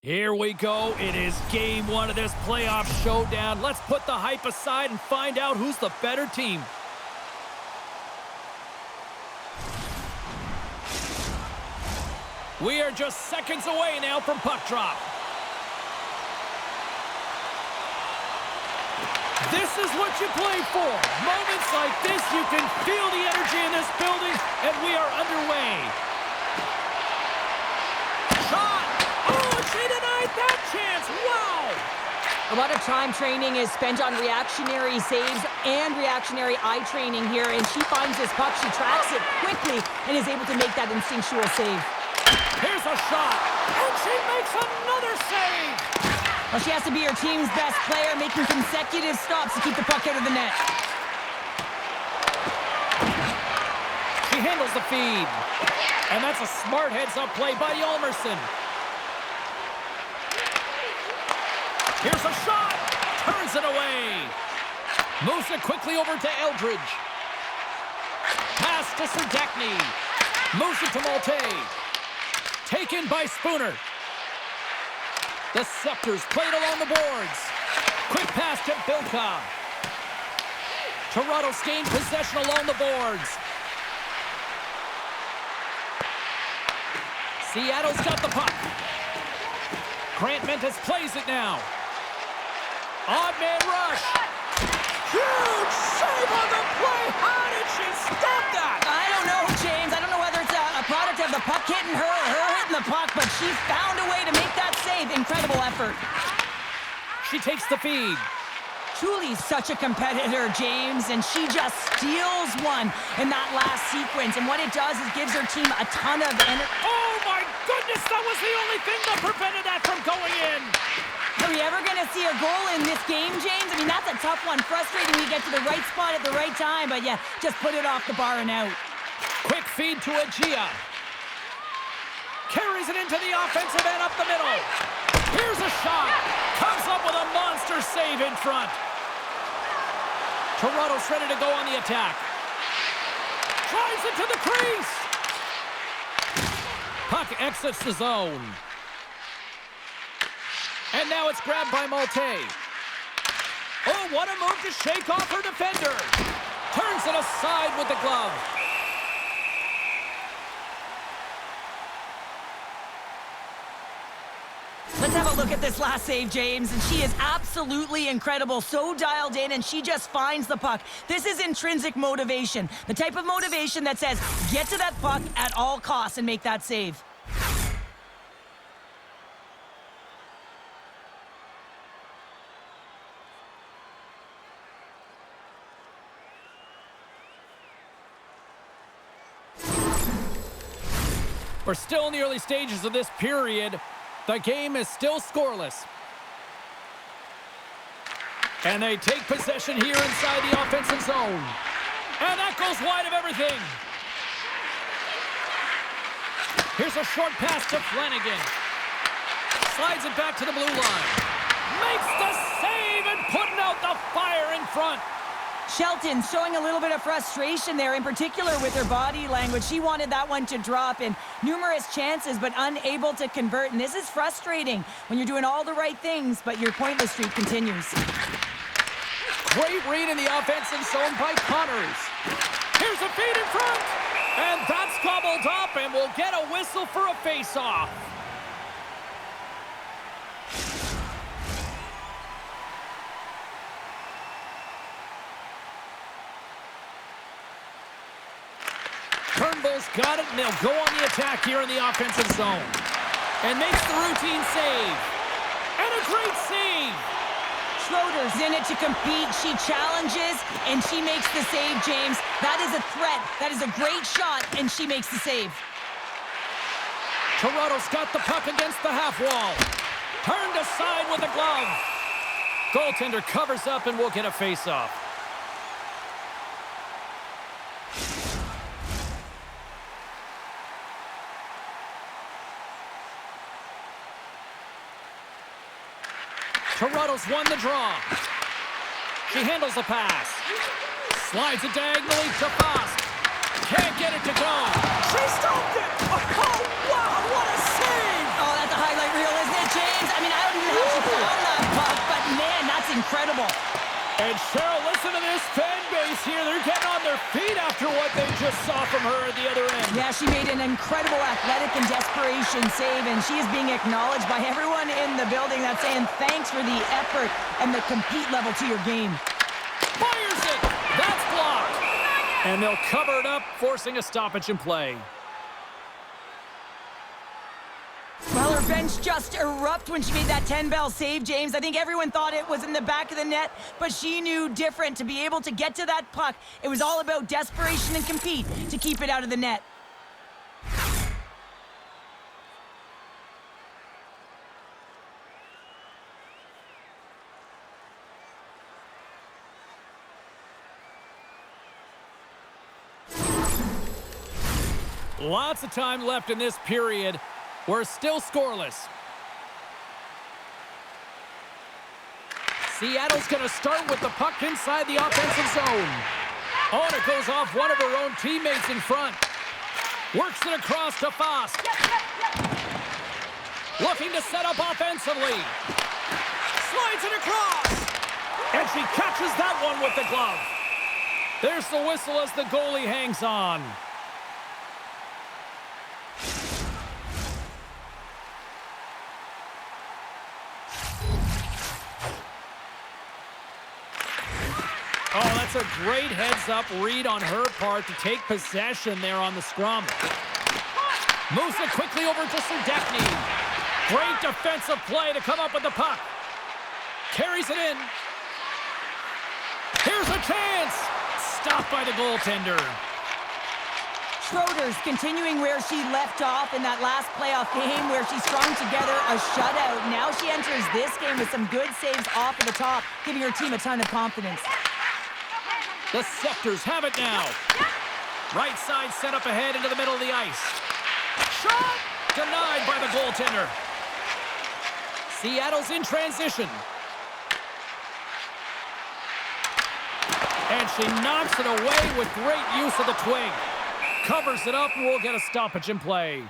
Here we go. It is game one of this playoff showdown. Let's put the hype aside and find out who's the better team. We are just seconds away now from puck drop. This is what you play for. Moments like this, you can feel the energy in this building, and we are underway. Shot! Oh, she denied that chance! Wow! A lot of time training is spent on reactionary saves and reactionary eye training here, and she finds this puck, she tracks it quickly, and is able to make that instinctual save. Here's a shot, and she makes another save! Well, she has to be her team's best player, making consecutive stops to keep the puck out of the net. She handles the feed, and that's a smart heads-up play by Yolmerson. Here's a shot, turns it away. Moves it quickly over to Eldridge. Pass to Serdachny. Moves it to Malte. Taken by Spooner. The Scepters played along the boards. Quick pass to Bilka. Toronto's gained possession along the boards. Seattle's got the puck. Grant Mentis plays it now. Odd man rush. Huge save on the play. How did she stop that? I don't know, James. I don't know whether it's a product of the puck hitting her or her hitting the puck, but she found a way to make that save. Incredible effort. She takes the feed. Truly such a competitor, James, and she just steals one in that last sequence. And what it does is gives her team a ton of energy. Oh, my goodness, that was the only thing that prevented that from going in. Are we ever going to see a goal in this game, James? I mean, that's a tough one. Frustrating when you get to the right spot at the right time, but yeah, just put it off the bar and out. Quick feed to Agia. Carries it into the offensive end up the middle. Here's a shot. Comes up with a monster save in front. Toronto's ready to go on the attack. Drives it to the crease. Puck exits the zone. And now it's grabbed by Malte. Oh, what a move to shake off her defender. Turns it aside with the glove. Let's have a look at this last save, James, and she is absolutely incredible. So dialed in, and she just finds the puck. This is intrinsic motivation, the type of motivation that says, get to that puck at all costs and make that save. We're still in the early stages of this period. The game is still scoreless. And they take possession here inside the offensive zone. And that goes wide of everything. Here's a short pass to Flanagan. Slides it back to the blue line. Makes the save and putting out the fire in front. Shelton showing a little bit of frustration there, in particular with her body language. She wanted that one to drop in numerous chances, but unable to convert. And this is frustrating when you're doing all the right things, but your pointless streak continues. Great read in the offensive zone by Connors. Here's a feed in front. And that's gobbled up, and we'll get a whistle for a face-off. Turnbull's got it, and they'll go on the attack here in the offensive zone. And makes the routine save. And a great save. Schroeder's in it to compete. She challenges, and she makes the save, James. That is a threat. That is a great shot, and she makes the save. Toronto's got the puck against the half wall. Turned aside with a glove. Goaltender covers up, and we'll get a face-off. Toronto's won the draw. She handles the pass. Slides it diagonally to Foss. Can't get it to go. She stopped it! Oh, wow, what a save! Oh, that's a highlight reel, isn't it, James? after what they just saw from her at the other end. Yeah, she made an incredible athletic and desperation save, and she is being acknowledged by everyone in the building that's saying thanks for the effort and the compete level to your game. Fires it! That's blocked! And they'll cover it up, forcing a stoppage in play. Well, her bench just erupted when she made that 10-bell save, James. I think everyone thought it was in the back of the net, but she knew different. To be able to get to that puck, it was all about desperation and compete to keep it out of the net. Lots of time left in this period. We're still scoreless. Seattle's going to start with the puck inside the offensive zone. Oh, and it goes off one of her own teammates in front. Works it across to Foss. Looking to set up offensively. Slides it across. And she catches that one with the glove. There's the whistle as the goalie hangs on. Oh, that's a great heads-up read on her part to take possession there on the scrum. Moves it quickly over to Serdechny. Great defensive play to come up with the puck. Carries it in. Here's a chance. Stopped by the goaltender. Schroeder's continuing where she left off in that last playoff game where she strung together a shutout. Now she enters this game with some good saves off of the top, giving her team a ton of confidence. The Scepters have it now. Right side set up ahead into the middle of the ice. Shot! Denied by the goaltender. Seattle's in transition. And she knocks it away with great use of the twig. Covers it up and we'll get a stoppage in play.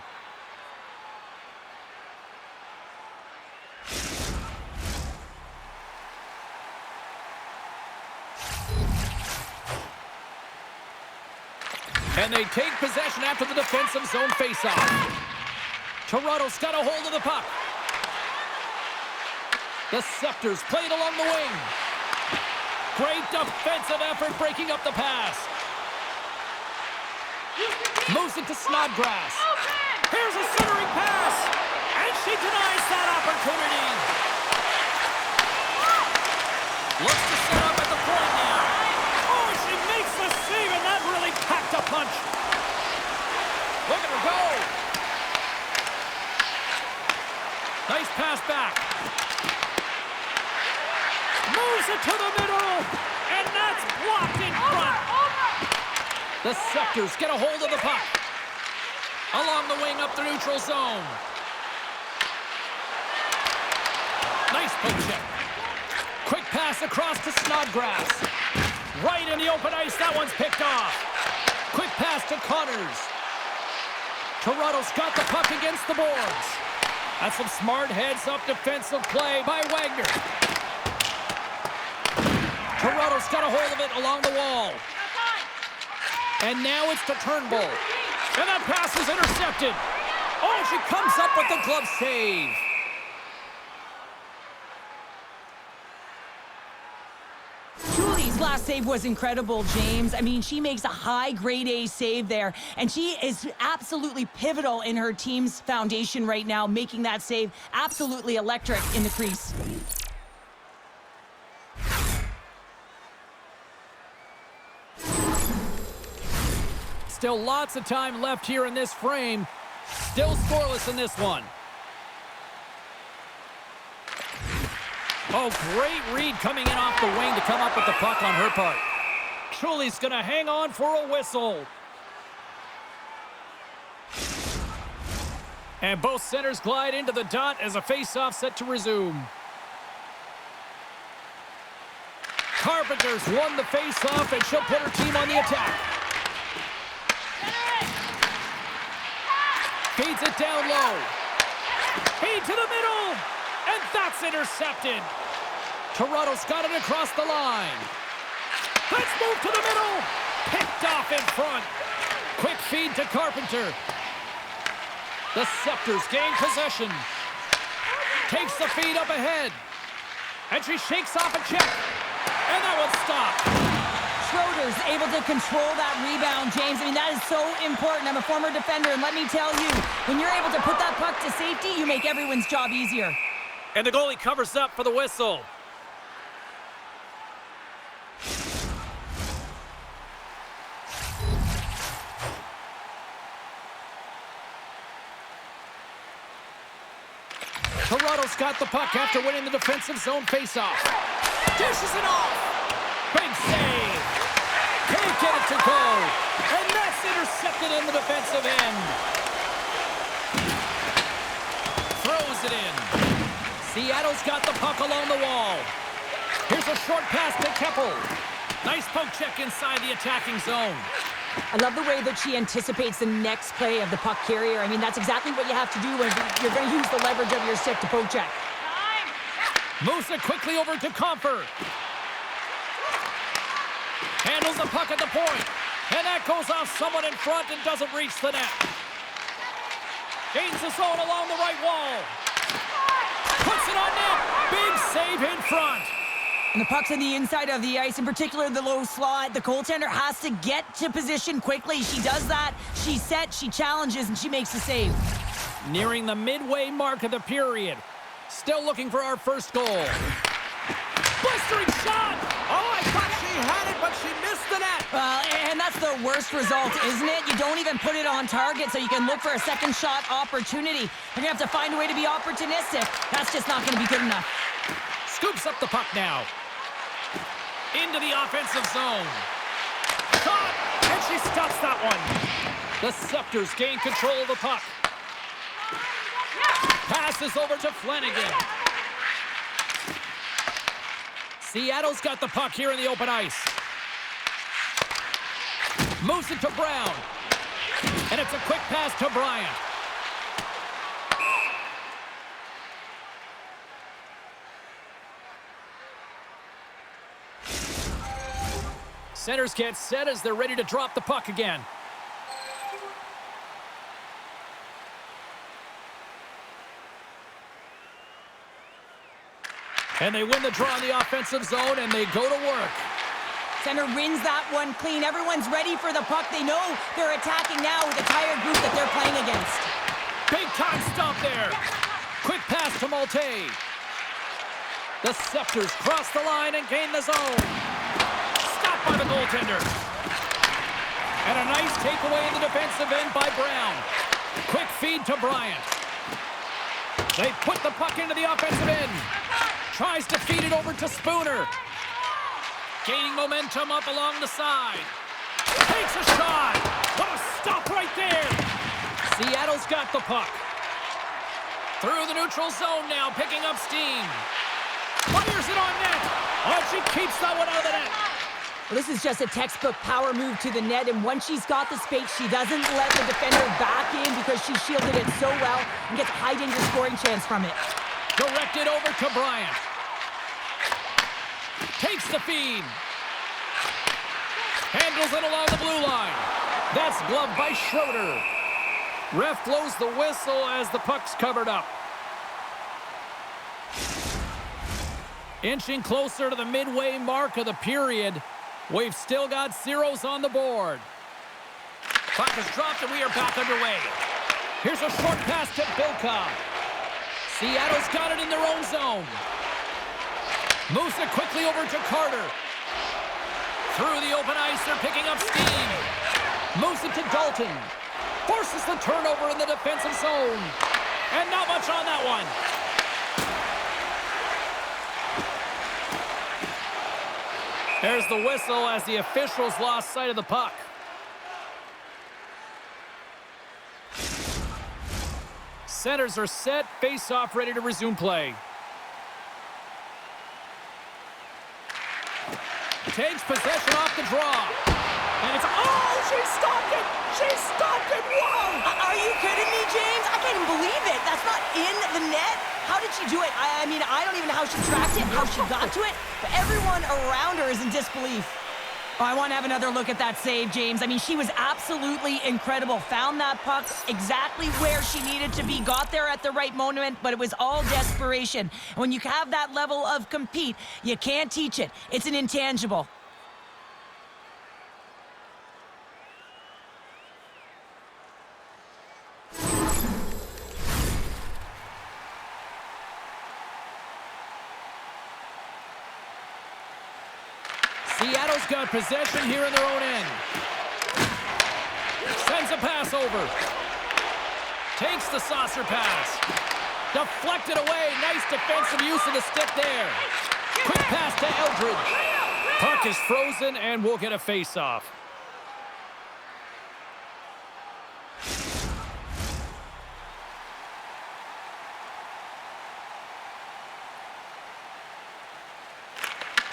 And they take possession after the defensive zone faceoff. Toronto's got a hold of the puck. The Scepters played along the wing. Great defensive effort breaking up the pass. Moves it to Snodgrass. Here's a centering pass. And she denies that opportunity. Looks to set up at the point now. Oh, she makes the save, and that really packed a punch. Look at her go. Nice pass back. Moves it to the middle, and that's blocked in front. The Scepters get a hold of the puck. Along the wing up the neutral zone. Nice poke check. Quick pass across to Snodgrass. Right in the open ice, that one's picked off. Quick pass to Connors. Toronto's got the puck against the boards. That's some smart heads-up defensive play by Wagner. Toronto's got a hold of it along the wall. And now it's to Turnbull. And that pass is intercepted. Oh, she comes up with the glove save. Julie's last save was incredible, James. I mean, she makes a high grade A save there, and she is absolutely pivotal in her team's foundation right now, making that save absolutely electric in the crease. Still lots of time left here in this frame. Still scoreless in this one. Oh, great read coming in off the wing to come up with the puck on her part. Truly's going to hang on for a whistle. And both centers glide into the dot as a face-off set to resume. Carpenter's won the face-off, and she'll put her team on the attack. Feeds it down low. Feed to the middle. And that's intercepted. Toronto's got it across the line. Let's move to the middle. Picked off in front. Quick feed to Carpenter. The Scepters gain possession. Takes the feed up ahead. And she shakes off a check. And that one's stopped. Schroeder's able to control that rebound, James. I mean, that is so important. I'm a former defender, and let me tell you, when you're able to put that puck to safety, you make everyone's job easier. And the goalie covers up for the whistle. Toronto's got the puck after winning the defensive zone faceoff. Dishes it off. Big save. Can't get it to go. And that's intercepted in the defensive end. Throws it in. Seattle's got the puck along the wall. Here's a short pass to Keppel. Nice poke check inside the attacking zone. I love the way that she anticipates the next play of the puck carrier. I mean, that's exactly what you have to do when you're going to use the leverage of your stick to poke check. Moves it quickly over to Comfort. Handles the puck at the point. And that goes off someone in front and doesn't reach the net. Gains the zone along the right wall. Puts it on net. Big save in front. And the puck's on the inside of the ice, in particular the low slot. The goaltender has to get to position quickly. She does that. She sets, she challenges, and she makes the save. Nearing the midway mark of the period. Still looking for our first goal. Blistering shot! Oh, I thought she had it, but she missed the net. Well, and that's the worst result, isn't it? You don't even put it on target so you can look for a second shot opportunity. You're going to have to find a way to be opportunistic. That's just not going to be good enough. Scoops up the puck now. Into the offensive zone. Shot! And she stops that one. The Scepters gain control of the puck. Passes over to Flanagan. Seattle's got the puck here in the open ice. Moves it to Brown. And it's a quick pass to Bryant. Centers get set as they're ready to drop the puck again. And they win the draw in the offensive zone, and they go to work. Center wins that one clean. Everyone's ready for the puck. They know they're attacking now with the tired group that they're playing against. Big time stop there. Quick pass to Malte. The Scepters cross the line and gain the zone. Stopped by the goaltender. And a nice takeaway in the defensive end by Brown. Quick feed to Bryant. They put the puck into the offensive end. Tries to feed it over to Spooner. Gaining momentum up along the side. Takes a shot. What a stop right there. Seattle's got the puck. Through the neutral zone now, picking up steam. Fires it on net. Oh, she keeps that one out of the net. Well, this is just a textbook power move to the net, and once she's got the space, she doesn't let the defender back in because she shielded it so well and gets a high-danger scoring chance from it. Directed over to Bryant. Takes the feed. Handles it along the blue line. That's gloved by Schroeder. Ref blows the whistle as the puck's covered up. Inching closer to the midway mark of the period. We've still got zeros on the board. Puck is dropped and we are back underway. Here's a short pass to Bilka. Seattle's got it in their own zone. Moves it quickly over to Carter. Through the open ice, they're picking up steam. Moves it to Dalton. Forces the turnover in the defensive zone. And not much on that one. There's the whistle as the officials lost sight of the puck. Centers are set, face-off ready to resume play. Takes possession off the draw. And it's, oh, she stopped it! She stopped it! Whoa! Are you kidding me, James? I can't even believe it. That's not in the net. How did she do it? I mean, I don't even know how she tracked it, how she got to it, but everyone around her is in disbelief. I want to have another look at that save, James. I mean, she was absolutely incredible. Found that puck exactly where she needed to be. Got there at the right moment, but it was all desperation. And when you have that level of compete, you can't teach it. It's an intangible. Seattle's got possession here in their own end. Sends a pass over. Takes the saucer pass. Deflected away. Nice defensive use of the stick there. Quick pass to Eldridge. Puck is frozen and we'll get a face-off.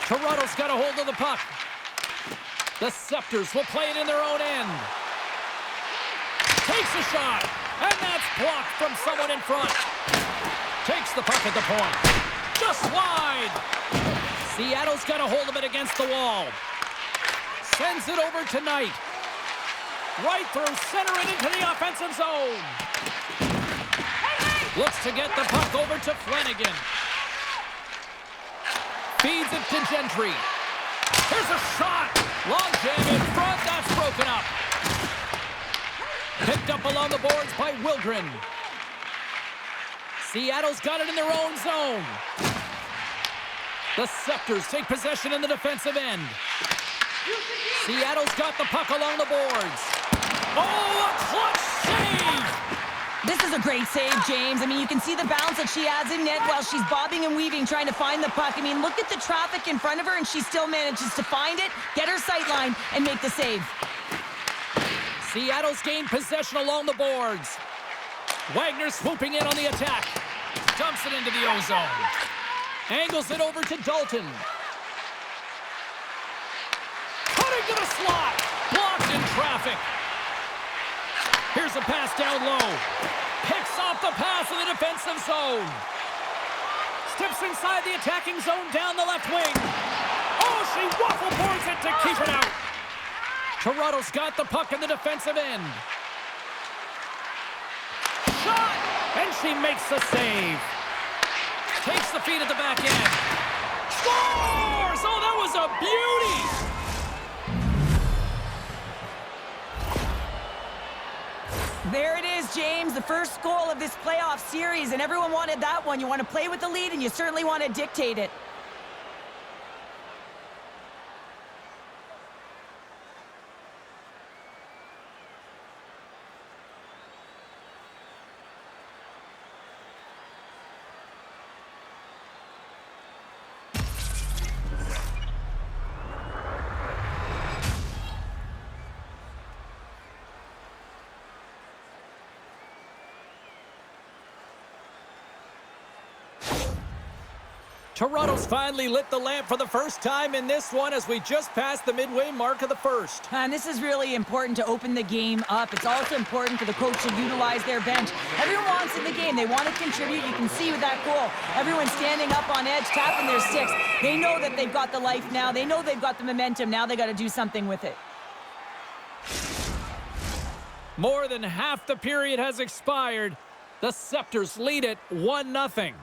Toronto's got a hold of the puck. The Scepters will play it in their own end. Takes a shot, and that's blocked from someone in front. Takes the puck at the point. Just wide. Seattle's got a hold of it against the wall. Sends it over to Knight. Right through center and into the offensive zone. Looks to get the puck over to Flanagan. Feeds it to Gentry. Here's a shot. Long jam in front. That's broken up. Picked up along the boards by Wildren. Seattle's got it in their own zone. The Scepters take possession in the defensive end. Seattle's got the puck along the boards. Oh, a clutch save! This is a great save, James. I mean, you can see the bounce that she adds in net while she's bobbing and weaving, trying to find the puck. I mean, look at the traffic in front of her, and she still manages to find it, get her sight line, and make the save. Seattle's gained possession along the boards. Wagner swooping in on the attack. Dumps it into the O-zone. Angles it over to Dalton. Cutting to the slot. Blocked in traffic. Here's a pass down low. Picks off the pass in the defensive zone. Steps inside the attacking zone down the left wing. Oh, she waffle boards it to keep it out. Toronto's got the puck in the defensive end. Shot! And she makes the save. Takes the feed at the back end. Scores! Oh, that was a beauty! There it is, James, the first goal of this playoff series, and everyone wanted that one. You want to play with the lead, and you certainly want to dictate it. Toronto's finally lit the lamp for the first time in this one as we just passed the midway mark of the first. And this is really important to open the game up. It's also important for the coach to utilize their bench. Everyone wants in the game. They want to contribute. You can see with that goal, everyone's standing up on edge, tapping their sticks. They know that they've got the life now. They know they've got the momentum. Now they got to do something with it. More than half the period has expired. The Scepters lead it 1-0.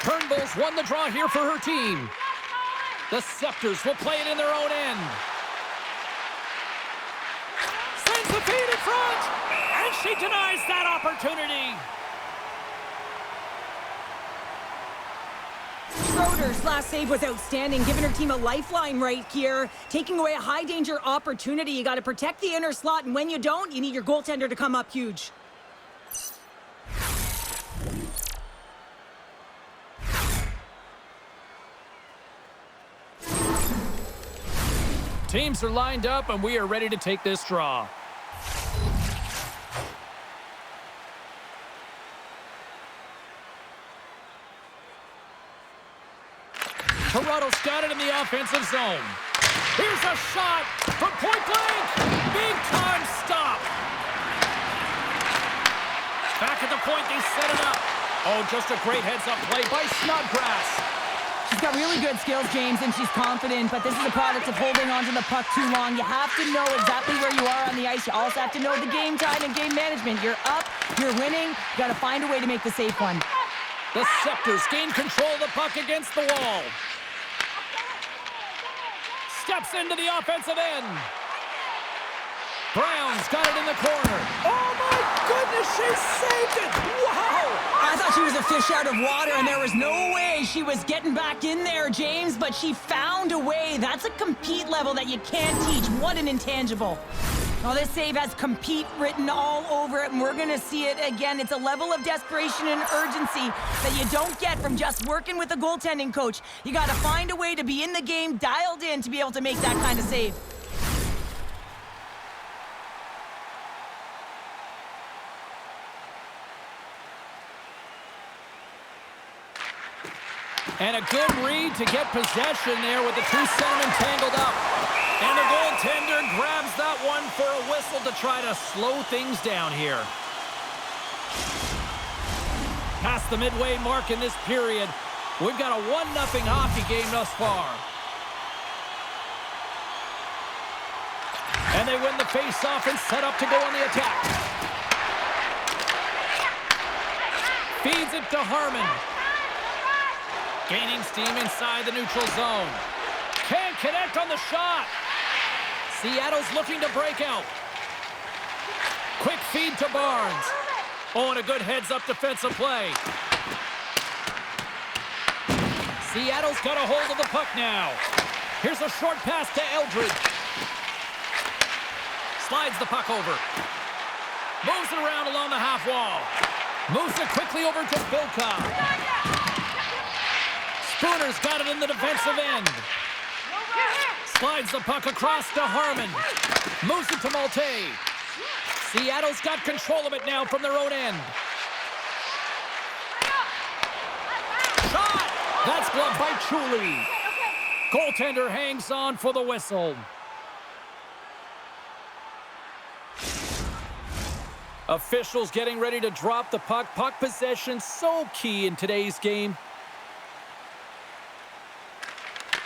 Turnbull's won the draw here for her team. The Scepters will play it in their own end. Sends the feed in front, and she denies that opportunity. Schroeder's last save was outstanding, giving her team a lifeline right here, taking away a high-danger opportunity. You got to protect the inner slot, and when you don't, you need your goaltender to come up huge. Teams are lined up, and we are ready to take this draw. Toronto's got it in the offensive zone. Here's a shot from point blank. Big time stop. Back at the point, they set it up. Oh, just a great heads-up play by Snodgrass. She's got really good skills, James, and she's confident, but this is a product of holding on to the puck too long. You have to know exactly where you are on the ice. You also have to know the game time and game management. You're up, you're winning, you got to find a way to make the safe one. The Scepters gain control of the puck against the wall. Steps into the offensive end. Brown's got it in the corner. Oh, my goodness, she saved it. Wow. I thought she was a fish out of water, and there was no way she was getting back in there, James, but she found a way. That's a compete level that you can't teach. What an intangible. Oh, this save has compete written all over it, and we're going to see it again. It's a level of desperation and urgency that you don't get from just working with a goaltending coach. You got to find a way to be in the game, dialed in, to be able to make that kind of save. And a good read to get possession there with the two centermen tangled up. And the goaltender grabs that one for a whistle to try to slow things down here. Past the midway mark in this period, we've got a 1-0 hockey game thus far. And they win the face-off and set up to go on the attack. Feeds it to Harmon. Gaining steam inside the neutral zone. Can't connect on the shot. Seattle's looking to break out. Quick feed to Barnes. Oh, and a good heads-up defensive play. Seattle's got a hold of the puck now. Here's a short pass to Eldridge. Slides the puck over. Moves it around along the half wall. Moves it quickly over to Bilka. Spooner's got it in the defensive end. Slides the puck across to Harmon. Moves it to Malte. Seattle's got control of it now from their own end. Shot! That's blocked by Chuli. Goaltender hangs on for the whistle. Officials getting ready to drop the puck. Puck possession so key in today's game.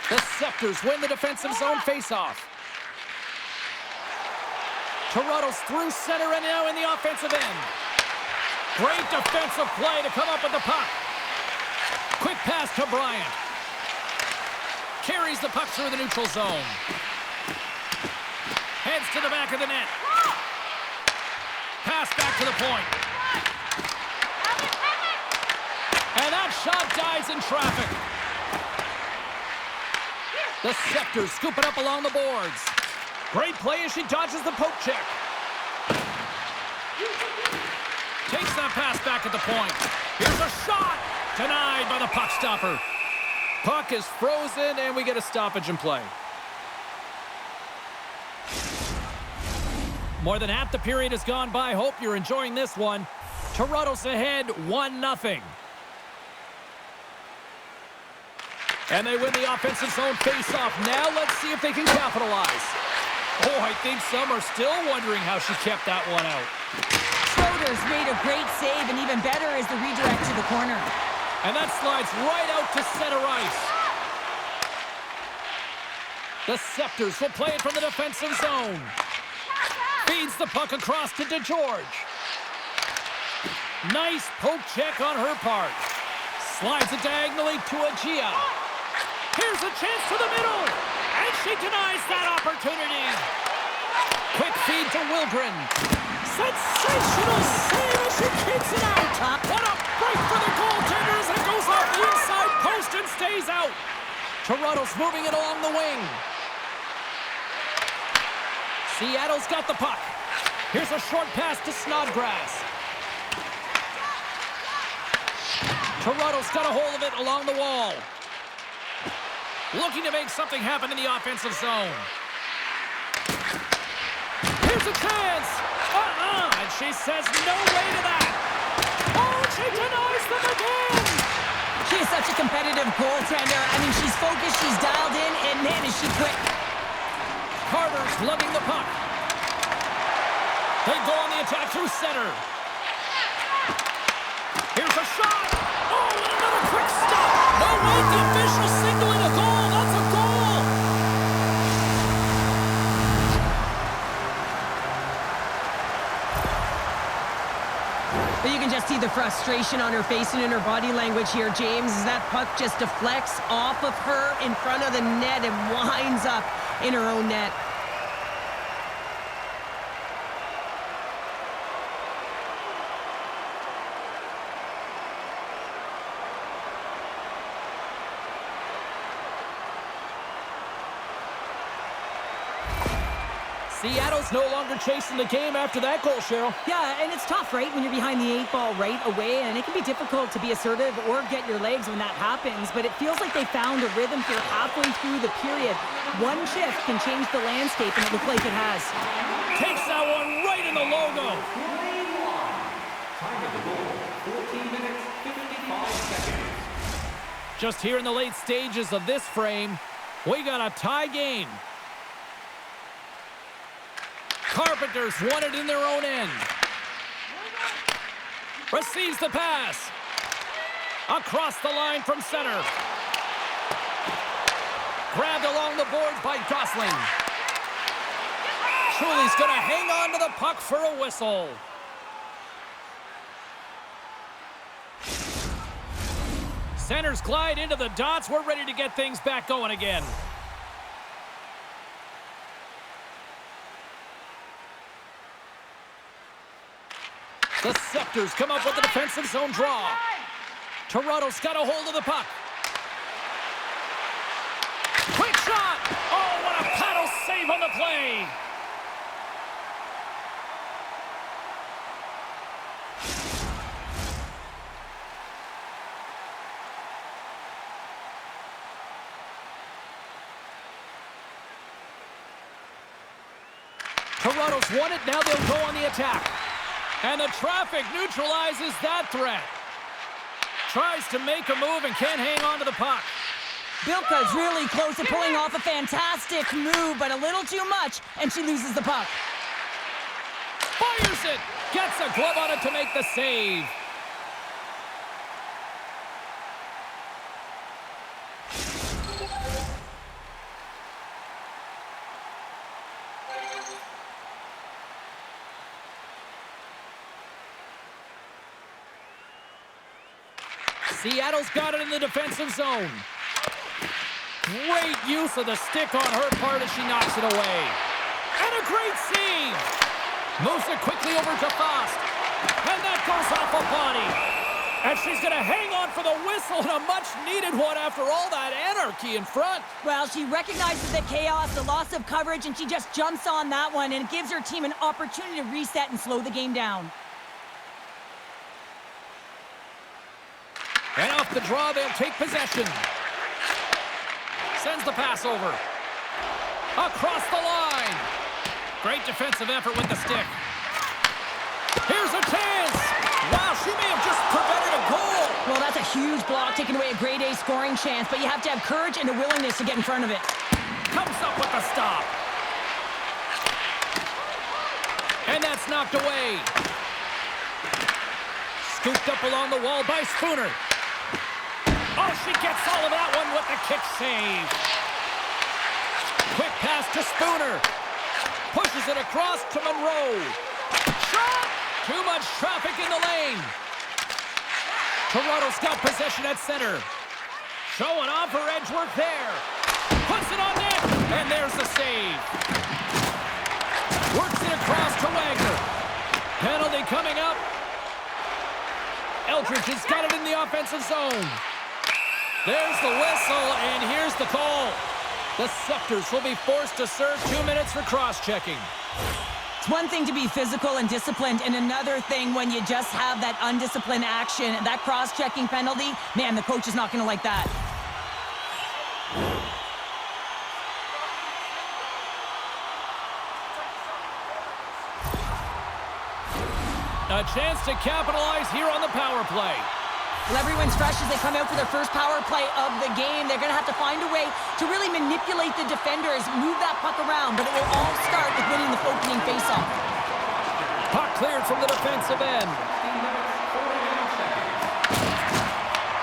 The Scepters win the defensive zone faceoff. Toronto's through center and now in the offensive end. Great defensive play to come up with the puck. Quick pass to Bryant. Carries the puck through the neutral zone. Heads to the back of the net. Pass back to the point. And that shot dies in traffic. The Scepters scoop it up along the boards. Great play as she dodges the poke check. Takes that pass back at the point. Here's a shot. Denied by the puck stopper. Puck is frozen and we get a stoppage in play. More than half the period has gone by. Hope you're enjoying this one. Toronto's ahead 1-0. And they win the offensive zone face-off. Now let's see if they can capitalize. Oh, I think some are still wondering how she kept that one out. Schroeder's made a great save, and even better is the redirect to the corner. And that slides right out to center ice. The Scepters will play it from the defensive zone. Feeds the puck across to DeGeorge. Nice poke check on her part. Slides it diagonally to Agia. Here's a chance to the middle. And she denies that opportunity. Quick feed to Wilgren. Sensational save as she kicks it out. What a break for the goaltender as it goes off the inside post and stays out. Toronto's moving it along the wing. Seattle's got the puck. Here's a short pass to Snodgrass. Toronto's got a hold of it along the wall. Looking to make something happen in the offensive zone. Here's a chance. And she says no way to that. Oh, she denies them again. She is such a competitive goaltender. I mean, she's focused, she's dialed in, and man, is she quick. Carter's lugging the puck. They go on the attack through center. Here's a shot. Oh, and another quick stop. No way. might the official signaling a goal. That's a goal. But you can just see the frustration on her face and in her body language here, James, as that puck just deflects off of her in front of the net and winds up in her own net. Seattle's no longer chasing the game after that goal, Cheryl. Yeah, and it's tough, right, when you're behind the 8 ball right away, and it can be difficult to be assertive or get your legs when that happens, but it feels like they found a rhythm here halfway through the period. One shift can change the landscape, and it looks like it has. Takes that one right in the logo. Time of the goal, 14 minutes, 55 seconds. Just here in the late stages of this frame, we got a tie game. Carpenters won it in their own end. Receives the pass. Across the line from center. Grabbed along the boards by Gosling. Truly's going to hang on to the puck for a whistle. Centers glide into the dots. We're ready to get things back going again. The Scepters come up with a defensive zone draw. Toronto's got a hold of the puck. Quick shot! Oh, what a paddle save on the play! Toronto's won it, now they'll go on the attack. And the traffic neutralizes that threat. Tries to make a move and can't hang on to the puck. Bilka's really close to pulling off a fantastic move, but a little too much, and she loses the puck. Fires it! Gets a glove on it to make the save. Seattle's got it in the defensive zone. Great use of the stick on her part as she knocks it away. And a great save. Moves it quickly over to Fast. And that goes off a body. And she's going to hang on for the whistle, and a much-needed one after all that anarchy in front. Well, she recognizes the chaos, the loss of coverage, and she just jumps on that one, and it gives her team an opportunity to reset and slow the game down. And off the draw, they'll take possession. Sends the pass over. Across the line. Great defensive effort with the stick. Here's a chance. Wow, she may have just prevented a goal. Well, that's a huge block, taking away a grade A scoring chance, but you have to have courage and a willingness to get in front of it. Comes up with the stop. And that's knocked away. Scooped up along the wall by Spooner. Oh, she gets all of that one with the kick save. Quick pass to Spooner. Pushes it across to Monroe. Shot! Too much traffic in the lane. Toronto's got possession at center. Showing off her edge work there. Puts it on net, and there's the save. Works it across to Wagner. Penalty coming up. Eldridge has got it in the offensive zone. There's the whistle, and here's the call. The Scepters will be forced to serve 2 minutes for cross-checking. It's one thing to be physical and disciplined, and another thing when you just have that undisciplined action, that cross-checking penalty, man, the coach is not going to like that. A chance to capitalize here on the power play. Well, everyone's fresh as they come out for their first power play of the game. They're going to have to find a way to really manipulate the defenders, move that puck around, but it will all start with winning the opening faceoff. Puck cleared from the defensive end.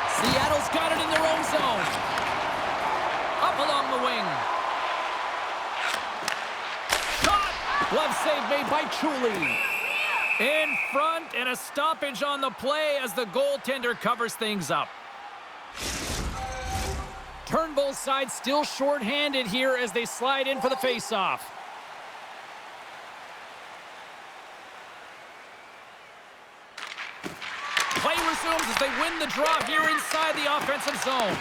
Seattle's got it in their own zone. Up along the wing. Shot! Glove save made by Chuli. In front, and a stoppage on the play as the goaltender covers things up. Turnbull side still short-handed here as they slide in for the face-off. Play resumes as they win the draw here inside the offensive zone.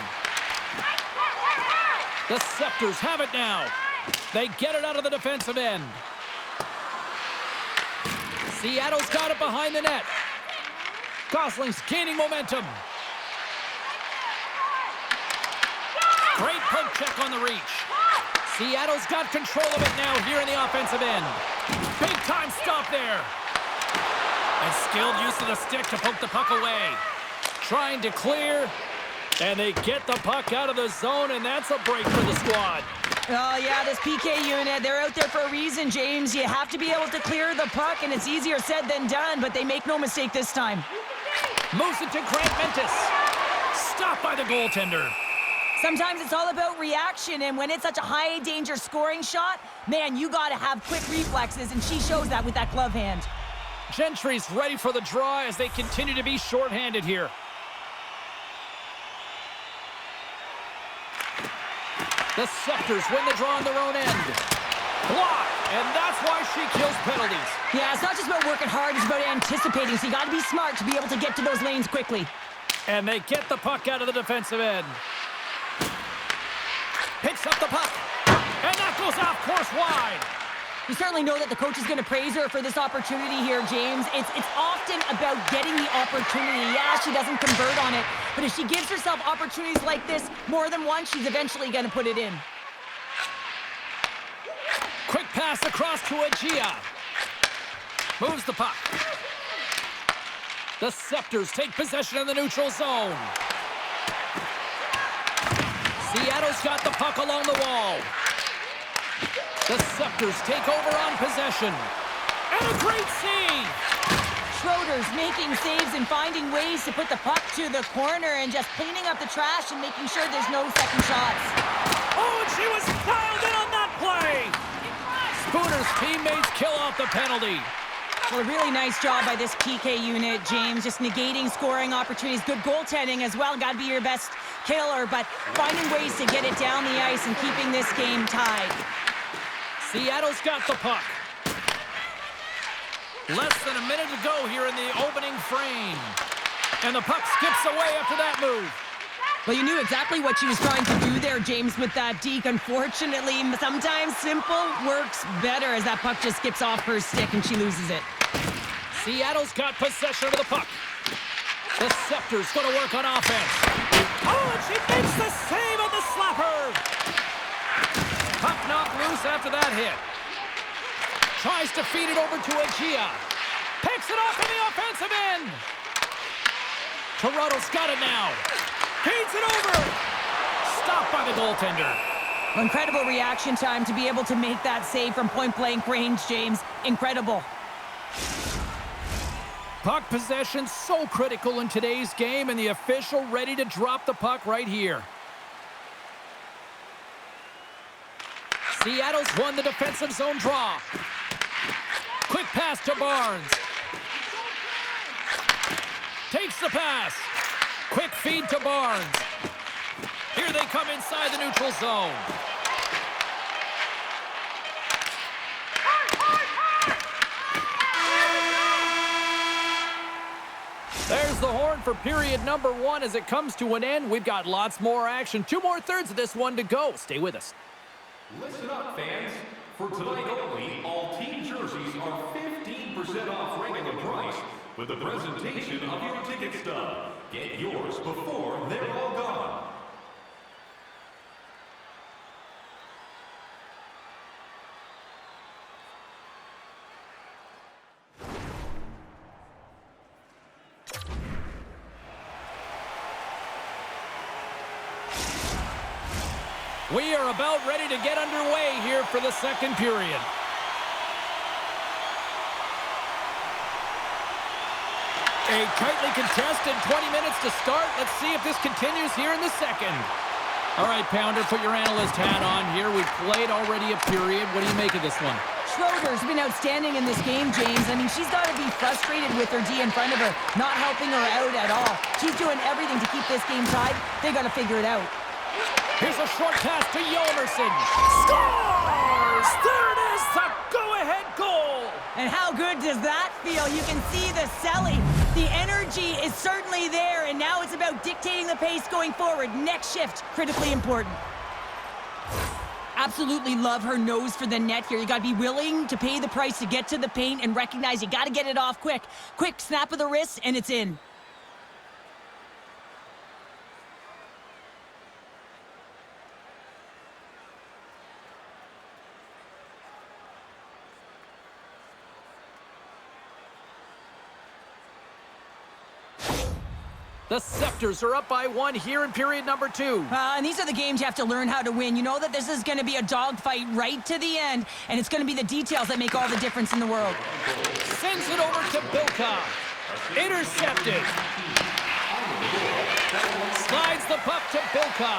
The Scepters have it now. They get it out of the defensive end. Seattle's got it behind the net. Gosling's gaining momentum. Great poke check on the reach. Seattle's got control of it now here in the offensive end. Big time stop there. And skilled use of the stick to poke the puck away. Trying to clear. And they get the puck out of the zone, and that's a break for the squad. Oh, yeah, this PK unit, they're out there for a reason, James. You have to be able to clear the puck, and it's easier said than done, but they make no mistake this time. Moves it to Grant. Stopped by the goaltender. Sometimes it's all about reaction, and when it's such a high-danger scoring shot, man, you got to have quick reflexes, and she shows that with that glove hand. Gentry's ready for the draw as they continue to be shorthanded here. The Scepters win the draw on their own end. Block, and that's why she kills penalties. Yeah, it's not just about working hard, it's about anticipating, so you got to be smart to be able to get to those lanes quickly. And they get the puck out of the defensive end. Picks up the puck, and that goes off course wide. You certainly know that the coach is going to praise her for this opportunity here, James. It's often about getting the opportunity. Yeah, she doesn't convert on it, but if she gives herself opportunities like this more than once, she's eventually going to put it in. Quick pass across to Agia. Moves the puck. The Scepters take possession in the neutral zone. Seattle's got the puck along the wall. The Scepters take over on possession. And a great save! Schroeder's making saves and finding ways to put the puck to the corner and just cleaning up the trash and making sure there's no second shots. Oh, and she was dialed in on that play! Spooner's teammates kill off the penalty. Well, a really nice job by this PK unit, James. Just negating scoring opportunities. Good goaltending as well. Got to be your best killer, but finding ways to get it down the ice and keeping this game tied. Seattle's got the puck. Less than a minute to go here in the opening frame. And the puck skips away after that move. Well, you knew exactly what she was trying to do there, James, with that deke. Unfortunately, sometimes simple works better as that puck just skips off her stick and she loses it. Seattle's got possession of the puck. The Scepter's going to work on offense. Oh, and she makes the save on the slapper. Puck knocked loose after that hit. Tries to feed it over to Agia. Picks it off in the offensive end. Toronto's got it now. Feeds it over. Stopped by the goaltender. Incredible reaction time to be able to make that save from point-blank range, James. Incredible. Puck possession so critical in today's game, and the official ready to drop the puck right here. Seattle's won the defensive zone draw. Quick pass to Barnes. Takes the pass. Quick feed to Barnes. Here they come inside the neutral zone. There's the horn for period number 1 as it comes to an end. We've got lots more action. 2 more thirds of this one to go. Stay with us. Listen up, fans. For tonight only, all team jerseys are 15% off regular price with the presentation of your ticket stub. Get yours before they're all gone. We are about ready to get underway here for the second period. A tightly contested 20 minutes to start. Let's see if this continues here in the second. All right, Pounder, put your analyst hat on here. We've played already a period. What do you make of this one? Schroeder's been outstanding in this game, James. I mean, she's got to be frustrated with her D in front of her, not helping her out at all. She's doing everything to keep this game tied. They got to figure it out. Here's a short pass to Yolmerson. Scores! There it is, the go-ahead goal! And how good does that feel? You can see the selling. The energy is certainly there, and now it's about dictating the pace going forward. Next shift, critically important. Absolutely love her nose for the net here. You got to be willing to pay the price to get to the paint and recognize you got to get it off quick. Quick snap of the wrist, and it's in. The Scepters are up by 1 here in period number 2. And these are the games you have to learn how to win. You know that this is going to be a dogfight right to the end, and it's going to be the details that make all the difference in the world. Sends it over to Bilka. Intercepted. Slides the puck to Bilka.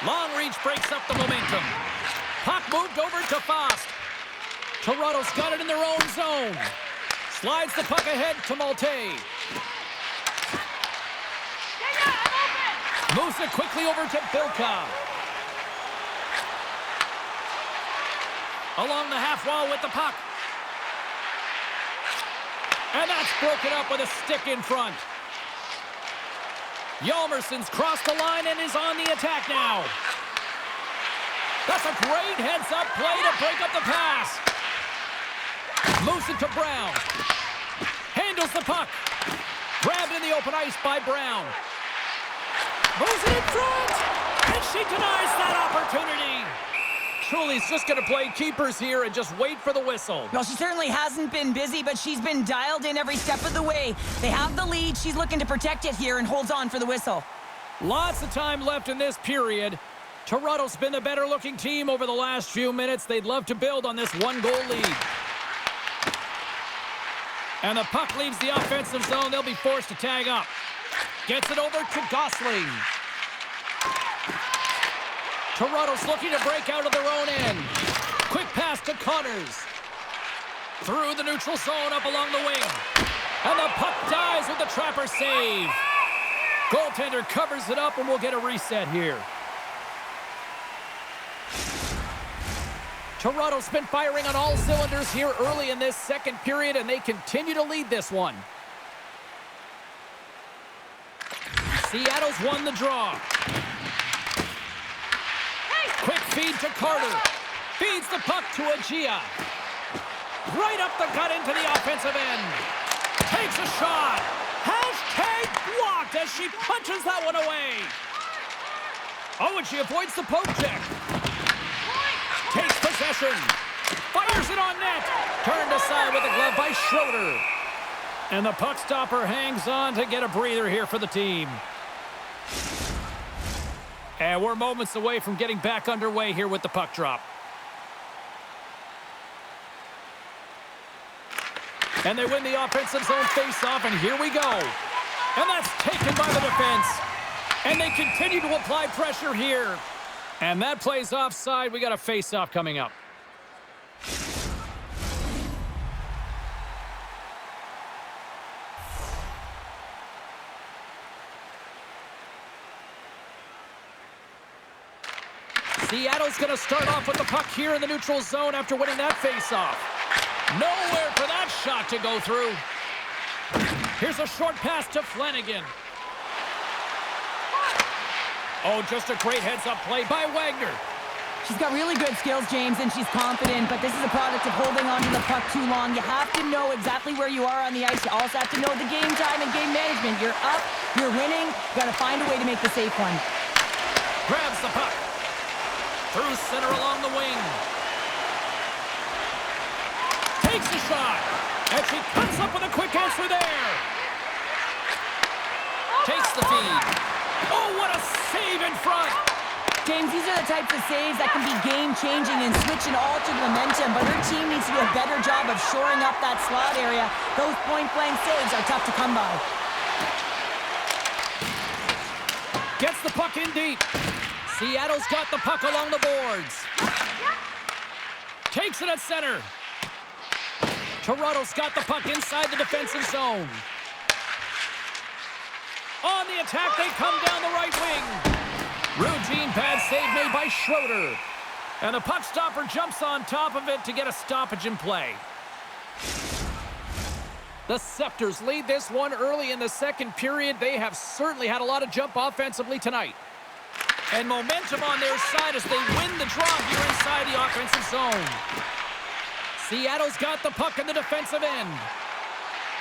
Long reach breaks up the momentum. Puck moved over to Fost. Toronto's got it in their own zone. Slides the puck ahead to Malte. Moves it quickly over to Bilka. Along the half wall with the puck. And that's broken up with a stick in front. Yolmerson's crossed the line and is on the attack now. That's a great heads-up play to break up the pass. Moves it to Brown. Handles the puck. Grabbed in the open ice by Brown. Moves it in front, and she denies that opportunity. Truly's just going to play keepers here and just wait for the whistle. Well, she certainly hasn't been busy, but she's been dialed in every step of the way. They have the lead. She's looking to protect it here and holds on for the whistle. Lots of time left in this period. Toronto's been the better-looking team over the last few minutes. They'd love to build on this one-goal lead. And the puck leaves the offensive zone. They'll be forced to tag up. Gets it over to Gosling. Toronto's looking to break out of their own end. Quick pass to Connors. Through the neutral zone up along the wing. And the puck dives with the Trapper save. Goaltender covers it up and we'll get a reset here. Toronto's been firing on all cylinders here early in this second period, and they continue to lead this one. Seattle's won the draw. Quick feed to Carter. Feeds the puck to Agia. Right up the gut into the offensive end. Takes a shot. Hashtag blocked as she punches that one away. Oh, and she avoids the poke check. Takes possession. Fires it on net. Turned aside with a glove by Schroeder. And the puck stopper hangs on to get a breather here for the team. And we're moments away from getting back underway here with the puck drop. And they win the offensive zone faceoff, and here we go. And that's taken by the defense. And they continue to apply pressure here. And that plays offside. We got a faceoff coming up. Seattle's going to start off with the puck here in the neutral zone after winning that faceoff. Nowhere for that shot to go through. Here's a short pass to Flanagan. Oh, just a great heads-up play by Wagner. She's got really good skills, James, and she's confident, but this is a product of holding onto the puck too long. You have to know exactly where you are on the ice. You also have to know the game time and game management. You're up, you're winning, you got to find a way to make the safe one. Grabs the puck. Through center along the wing. Takes a shot. And she cuts up with a quick answer there. Takes the feed. Oh, what a save in front. James, these are the types of saves that can be game-changing and switch and alter the momentum, but her team needs to do a better job of shoring up that slot area. Those point-blank saves are tough to come by. Gets the puck in deep. Seattle's got the puck along the boards. Takes it at center. Toronto's got the puck inside the defensive zone. On the attack, they come down the right wing. Routine pad save made by Schroeder. And the puck stopper jumps on top of it to get a stoppage in play. The Scepters lead this one early in the second period. They have certainly had a lot of jump offensively tonight. And momentum on their side as they win the draw here inside the offensive zone. Seattle's got the puck in the defensive end.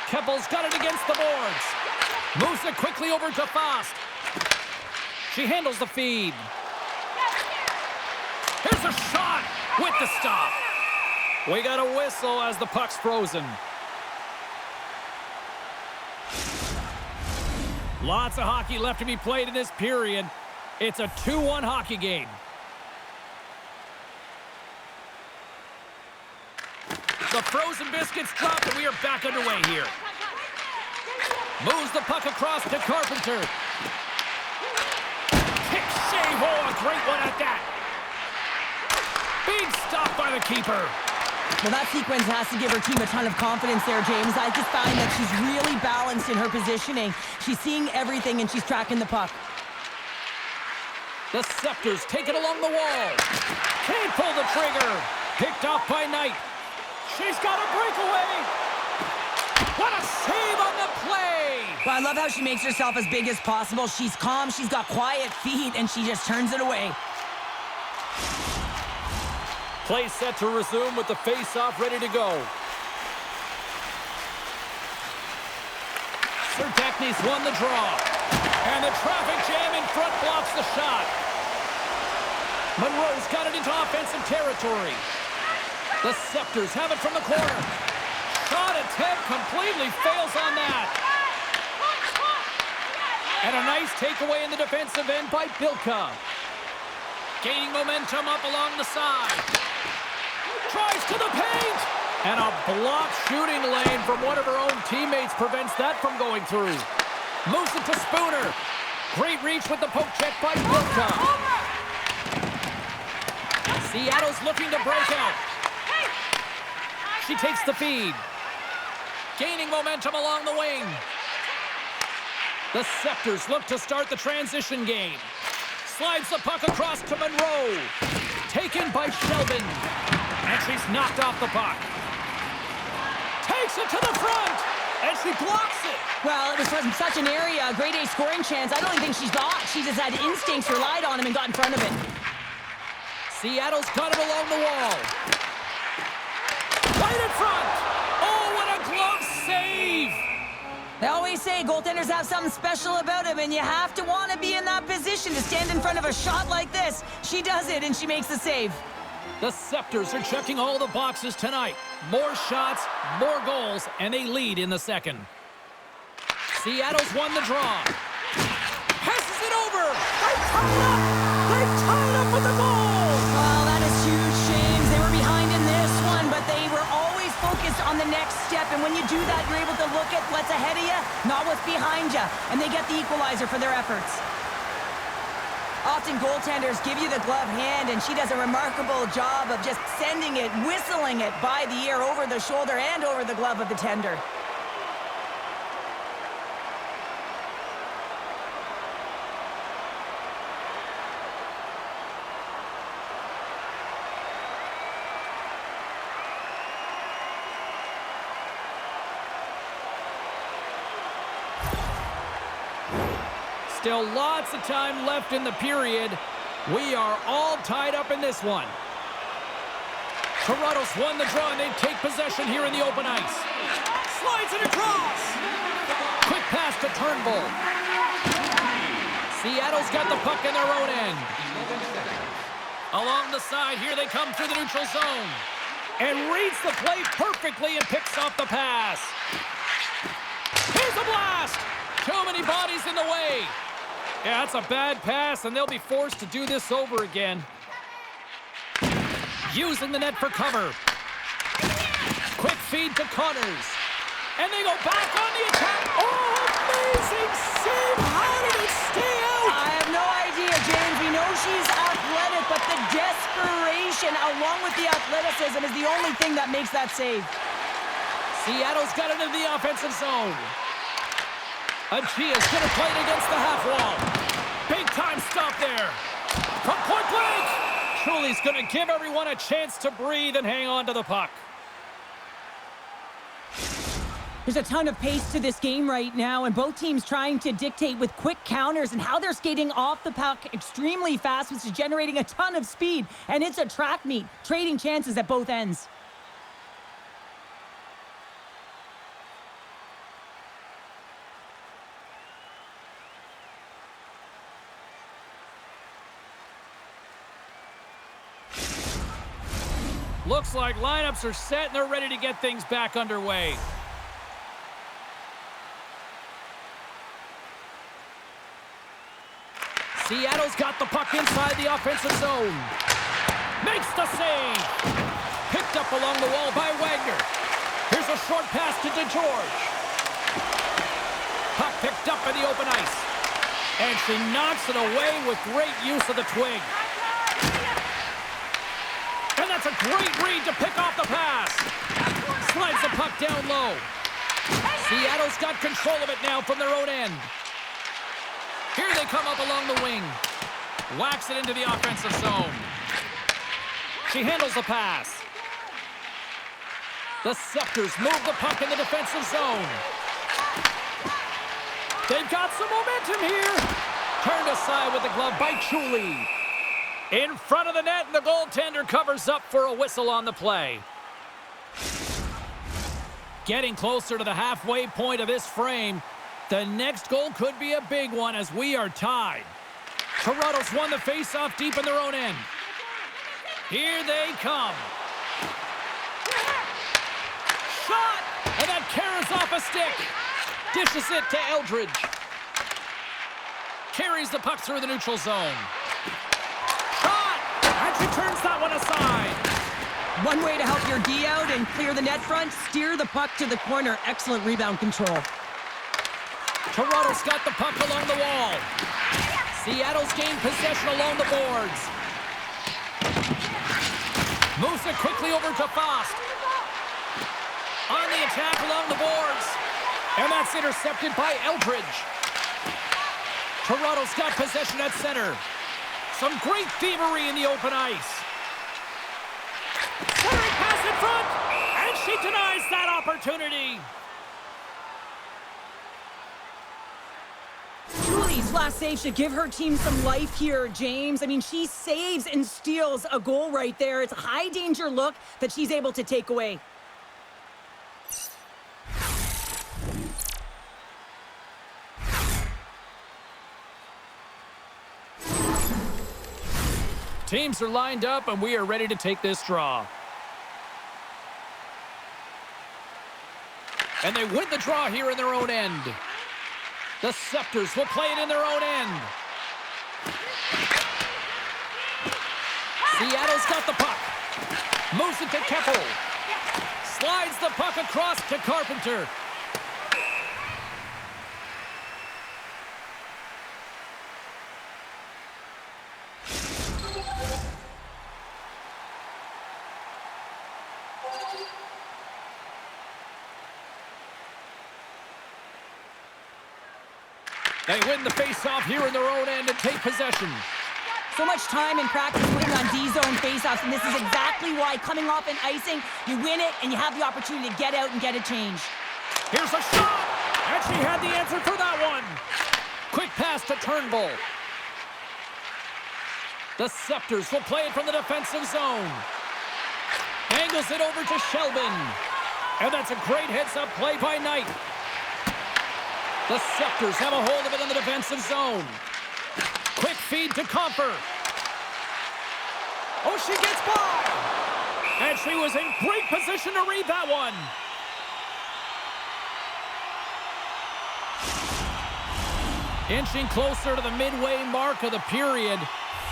Keppel's got it against the boards. Moves it quickly over to Fost. She handles the feed. Here's a shot with the stop. We got a whistle as the puck's frozen. Lots of hockey left to be played in this period. It's a 2-1 hockey game. The frozen biscuits drop, and we are back underway here. Moves the puck across to Carpenter. Kick save. Oh, a great one at that. Big stop by the keeper. Well, that sequence has to give her team a ton of confidence there, James. I just find that she's really balanced in her positioning. She's seeing everything, and she's tracking the puck. The Scepters take it along the wall. Can't pull the trigger. Picked off by Knight. She's got a breakaway. What a save on the play. Well, I love how she makes herself as big as possible. She's calm, she's got quiet feet, and she just turns it away. Play set to resume with the face-off ready to go. Sertekny's won the draw. And the traffic jam in front blocks the shot. Monroe's got it into offensive territory. The Scepters have it from the corner. Shot attempt completely fails on that. And a nice takeaway in the defensive end by Bilka. Gaining momentum up along the side. Tries to the paint. And a blocked shooting lane from one of her own teammates prevents that from going through. Moves it to Spooner. Great reach with the poke check by Bilka. Seattle's looking to break out. She takes the feed. Gaining momentum along the wing. The Scepters look to start the transition game. Slides the puck across to Monroe. Taken by Shelvin. And she's knocked off the puck. Takes it to the front. And she blocks it. Well, it was from such an area, a grade A scoring chance. I don't even think she's thought. She just had instincts, relied on him, and got in front of it. Seattle's got it along the wall. Right in front. Oh, what a glove save. They always say goaltenders have something special about them, and you have to want to be in that position to stand in front of a shot like this. She does it, and she makes the save. The Scepters are checking all the boxes tonight. More shots, more goals, and they lead in the second. Seattle's won the draw. Passes it over. They tie up. They tied up with the goal. Well, that is huge, James. They were behind in this one, but they were always focused on the next step. And when you do that, you're able to look at what's ahead of you, not what's behind you. And they get the equalizer for their efforts. Often goaltenders give you the glove hand, and she does a remarkable job of just sending it, whistling it by the ear, over the shoulder, and over the glove of the tender. Still lots of time left in the period. We are all tied up in this one. Toronto's won the draw, and they take possession here in the open ice. Slides it across. Quick pass to Turnbull. Seattle's got the puck in their own end. Along the side, here they come through the neutral zone. And reads the play perfectly and picks off the pass. Here's a blast. Too many bodies in the way. Yeah, that's a bad pass, and they'll be forced to do this over again. Using the net for cover. Quick feed to Connors. And they go back on the attack. Oh, amazing save! How did it stay out? I have no idea, James. We know she's athletic, but the desperation along with the athleticism is the only thing that makes that save. Seattle's got it into the offensive zone. Achia's going to play it against the half wall. Big time stop there. From point blank. Truly's going to give everyone a chance to breathe and hang on to the puck. There's a ton of pace to this game right now, and both teams trying to dictate with quick counters and how they're skating off the puck extremely fast, which is generating a ton of speed. And it's a track meet, trading chances at both ends. Looks like lineups are set and they're ready to get things back underway. Seattle's got the puck inside the offensive zone. Makes the save. Picked up along the wall by Wagner. Here's a short pass to DeGeorge. Puck picked up in the open ice. And she knocks it away with great use of the twig. And that's a great read to pick off the pass. Slides the puck down low. Seattle's got control of it now from their own end. Here they come up along the wing. Whacks it into the offensive zone. She handles the pass. The Scepters move the puck in the defensive zone. They've got some momentum here. Turned aside with the glove by Chuli. In front of the net, and the goaltender covers up for a whistle on the play. Getting closer to the halfway point of this frame. The next goal could be a big one as we are tied. Toronto's won the face-off deep in their own end. Here they come. Shot! And that carries off a stick. Dishes it to Eldridge. Carries the puck through the neutral zone. Shot! And she turns that one aside. One way to help your D out and clear the net front, steer the puck to the corner. Excellent rebound control. Toronto's got the puck along the wall. Seattle's gained possession along the boards. Moves it quickly over to Fost. On the attack along the boards. And that's intercepted by Eldridge. Toronto's got possession at center. Some great thievery in the open ice. Centering pass in front. And she denies that opportunity. Juli's last save should give her team some life here, James. I mean, she saves and steals a goal right there. It's a high-danger look that she's able to take away. Teams are lined up, and we are ready to take this draw. And they win the draw here in their own end. The Scepters will play it in their own end. Seattle's got the puck. Moves it to Keppel. Slides the puck across to Carpenter. They win the face-off here in their own end and take possession. So much time in practice putting on D-zone face-offs, and this is exactly why coming off an icing, you win it, and you have the opportunity to get out and get a change. Here's a shot, and she had the answer for that one. Quick pass to Turnbull. The Scepters will play it from the defensive zone. Angles it over to Shelvin. And that's a great heads-up play by Knight. The Scepters have a hold of it in the defensive zone. Quick feed to Comfer. Oh, she gets by. And she was in great position to read that one. Inching closer to the midway mark of the period.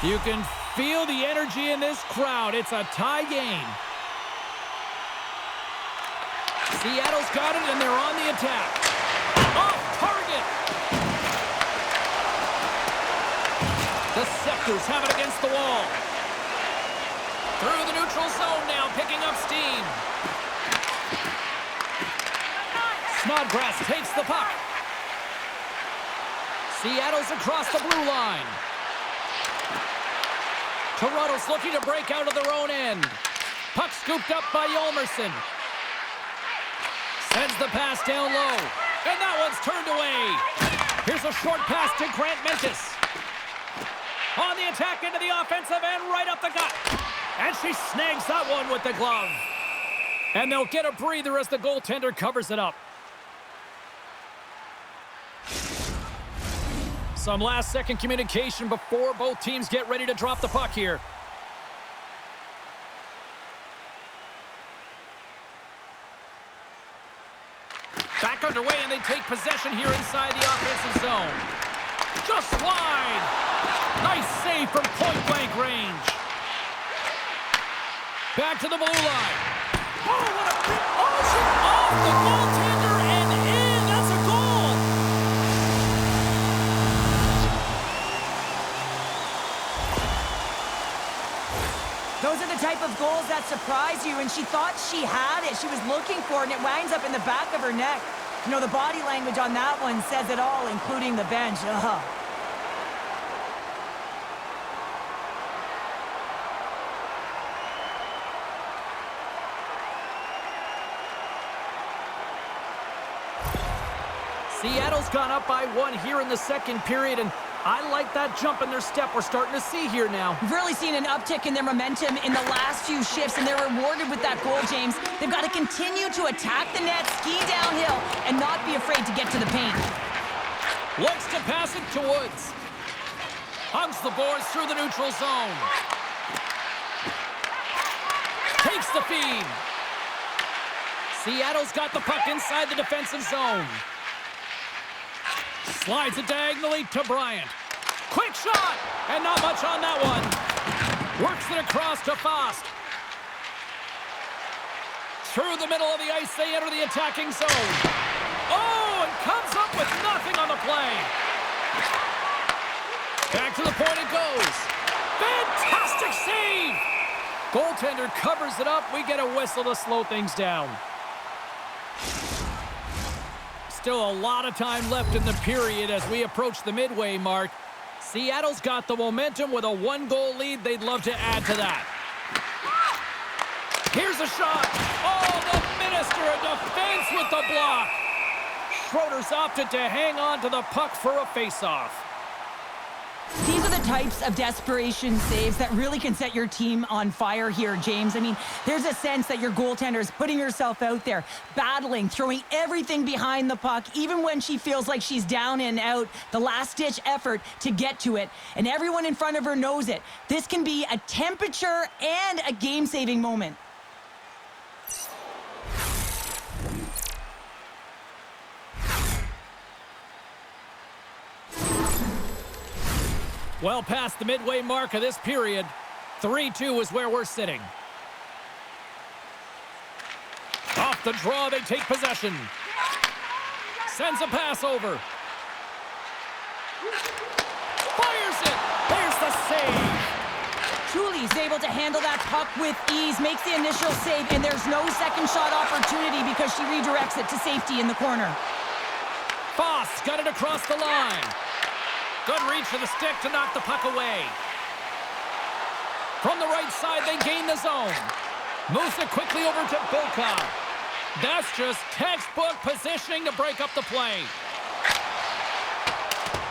You can feel the energy in this crowd. It's a tie game. Seattle's got it, and they're on the attack. Off target. The Scepters have it against the wall. Through the neutral zone now, picking up steam. Snodgrass takes the puck. Seattle's across the blue line. Toronto's looking to break out of their own end. Puck scooped up by Yolmerson. Sends the pass down low. And that one's turned away. Here's a short pass to Grant Mentis. On the attack into the offensive end, right up the gut. And she snags that one with the glove. And they'll get a breather as the goaltender covers it up. Some last-second communication before both teams get ready to drop the puck here. Back underway, and they take possession here inside the offensive zone. Just wide. Nice save from point-blank range. Back to the blue line. Oh, what a big... Oh, she's off the goaltender and in. That's a goal. Those are the type of goals that surprise you, and she thought she had it. She was looking for it, and it winds up in the back of her neck. You know, the body language on that one says it all, including the bench. Ugh. Seattle's gone up by 1 here in the second period, and I like that jump in their step we're starting to see here now. We've really seen an uptick in their momentum in the last few shifts, and they're rewarded with that goal, James. They've got to continue to attack the net, ski downhill, and not be afraid to get to the paint. Looks to pass it to Woods. Hugs the boards through the neutral zone. Takes the feed. Seattle's got the puck inside the defensive zone. Slides it diagonally to Bryant. Quick shot! And not much on that one. Works it across to Fost. Through the middle of the ice, they enter the attacking zone. Oh, and comes up with nothing on the play. Back to the point it goes. Fantastic save! Goaltender covers it up. We get a whistle to slow things down. Still a lot of time left in the period as we approach the midway mark. Seattle's got the momentum with a 1-goal lead. They'd love to add to that. Here's a shot. Oh, the Minister of Defense with the block. Schroeder's opted to hang on to the puck for a faceoff. These are the types of desperation saves that really can set your team on fire here, James. I mean, there's a sense that your goaltender is putting herself out there, battling, throwing everything behind the puck, even when she feels like she's down and out, the last-ditch effort to get to it. And everyone in front of her knows it. This can be a temperature and a game-saving moment. Well past the midway mark of this period, 3-2 is where we're sitting. Off the draw, they take possession. Sends a pass over. Fires it. There's the save. Truly's able to handle that puck with ease, makes the initial save, and there's no second shot opportunity because she redirects it to safety in the corner. Foss got it across the line. Good reach for the stick to knock the puck away. From the right side, they gain the zone. Moves it quickly over to Bilka. That's just textbook positioning to break up the play.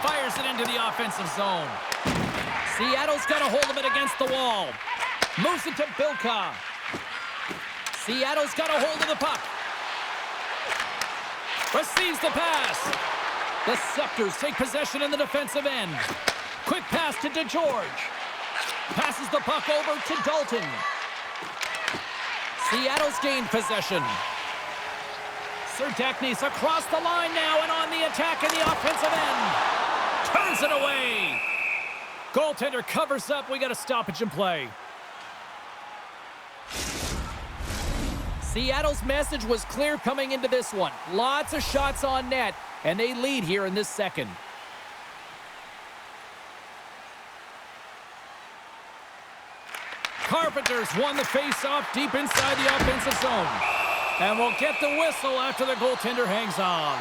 Fires it into the offensive zone. Seattle's got a hold of it against the wall. Moves it to Bilka. Seattle's got a hold of the puck. Receives the pass. The Scepters take possession in the defensive end. Quick pass to DeGeorge. Passes the puck over to Dalton. Seattle's gained possession. Serdachny's across the line now and on the attack in the offensive end. Turns it away. Goaltender covers up. We got a stoppage in play. Seattle's message was clear coming into this one. Lots of shots on net, and they lead here in this second. Carpenters won the face-off deep inside the offensive zone. And will get the whistle after the goaltender hangs on.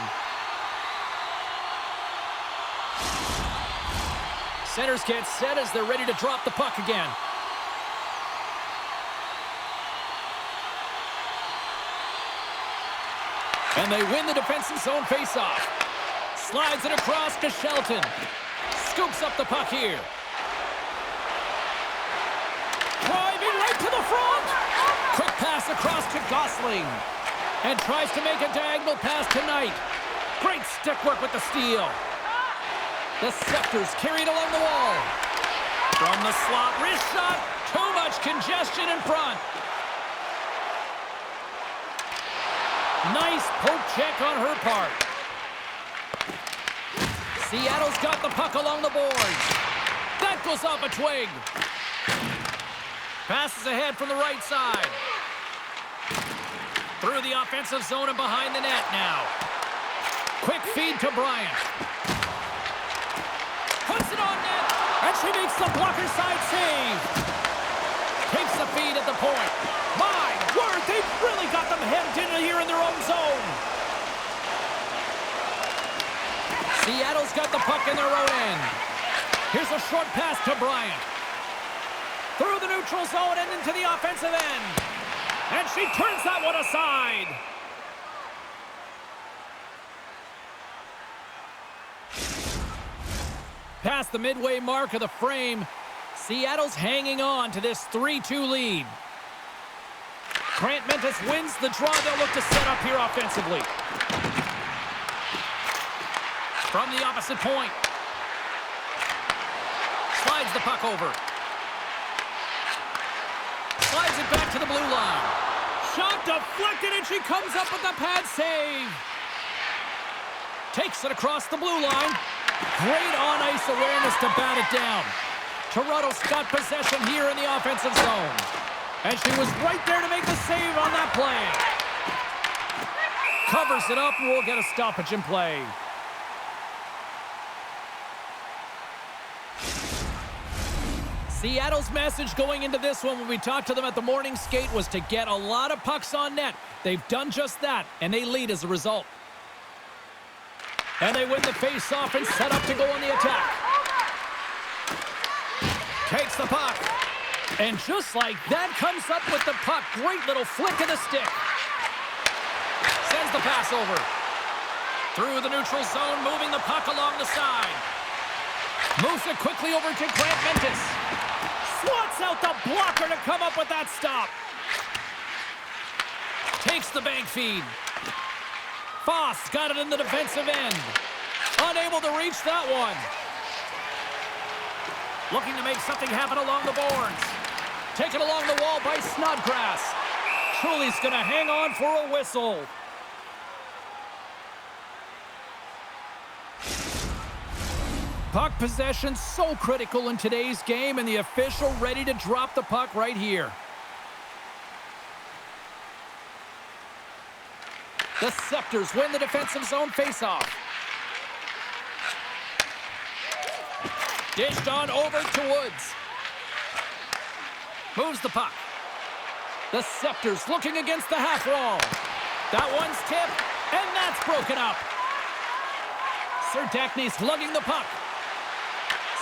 Centers get set as they're ready to drop the puck again. And they win the defensive zone face-off. Slides it across to Shelton. Scoops up the puck here. Driving right to the front. Quick pass across to Gosling. And tries to make a diagonal pass to Knight. Great stick work with the steal. The Scepters carried along the wall. From the slot, wrist shot. Too much congestion in front. Nice poke check on her part. Seattle's got the puck along the boards. That goes off a twig. Passes ahead from the right side. Through the offensive zone and behind the net now. Quick feed to Bryant. Puts it on net, and she makes the blocker side save. Takes the feed at the point. My word, they've really got them hemmed in here in their own zone. Seattle's got the puck in their own end. Here's a short pass to Bryant. Through the neutral zone and into the offensive end. And she turns that one aside. Past the midway mark of the frame, Seattle's hanging on to this 3-2 lead. Grant Mentis wins the draw. They'll look to set up here offensively. From the opposite point. Slides the puck over. Slides it back to the blue line. Shot deflected, and she comes up with a pad save. Takes it across the blue line. Great on-ice awareness to bat it down. Toronto's got possession here in the offensive zone. And she was right there to make the save on that play. Covers it up, and we'll get a stoppage in play. Seattle's message going into this one when we talked to them at the morning skate was to get a lot of pucks on net. They've done just that, and they lead as a result. And they win the face-off and set up to go on the attack. Takes the puck. And just like that, comes up with the puck. Great little flick of the stick. Sends the pass over. Through the neutral zone, moving the puck along the side. Moves it quickly over to Grant Mentis. Swats out the blocker to come up with that stop. Takes the bank feed. Foss got it in the defensive end. Unable to reach that one. Looking to make something happen along the boards. Taken along the wall by Snodgrass. Truly's going to hang on for a whistle. Puck possession so critical in today's game, and the official ready to drop the puck right here. The Scepters win the defensive zone faceoff. Dished on over to Woods. Moves the puck. The Scepters looking against the half wall. That one's tipped, and that's broken up. Serdachny's lugging the puck.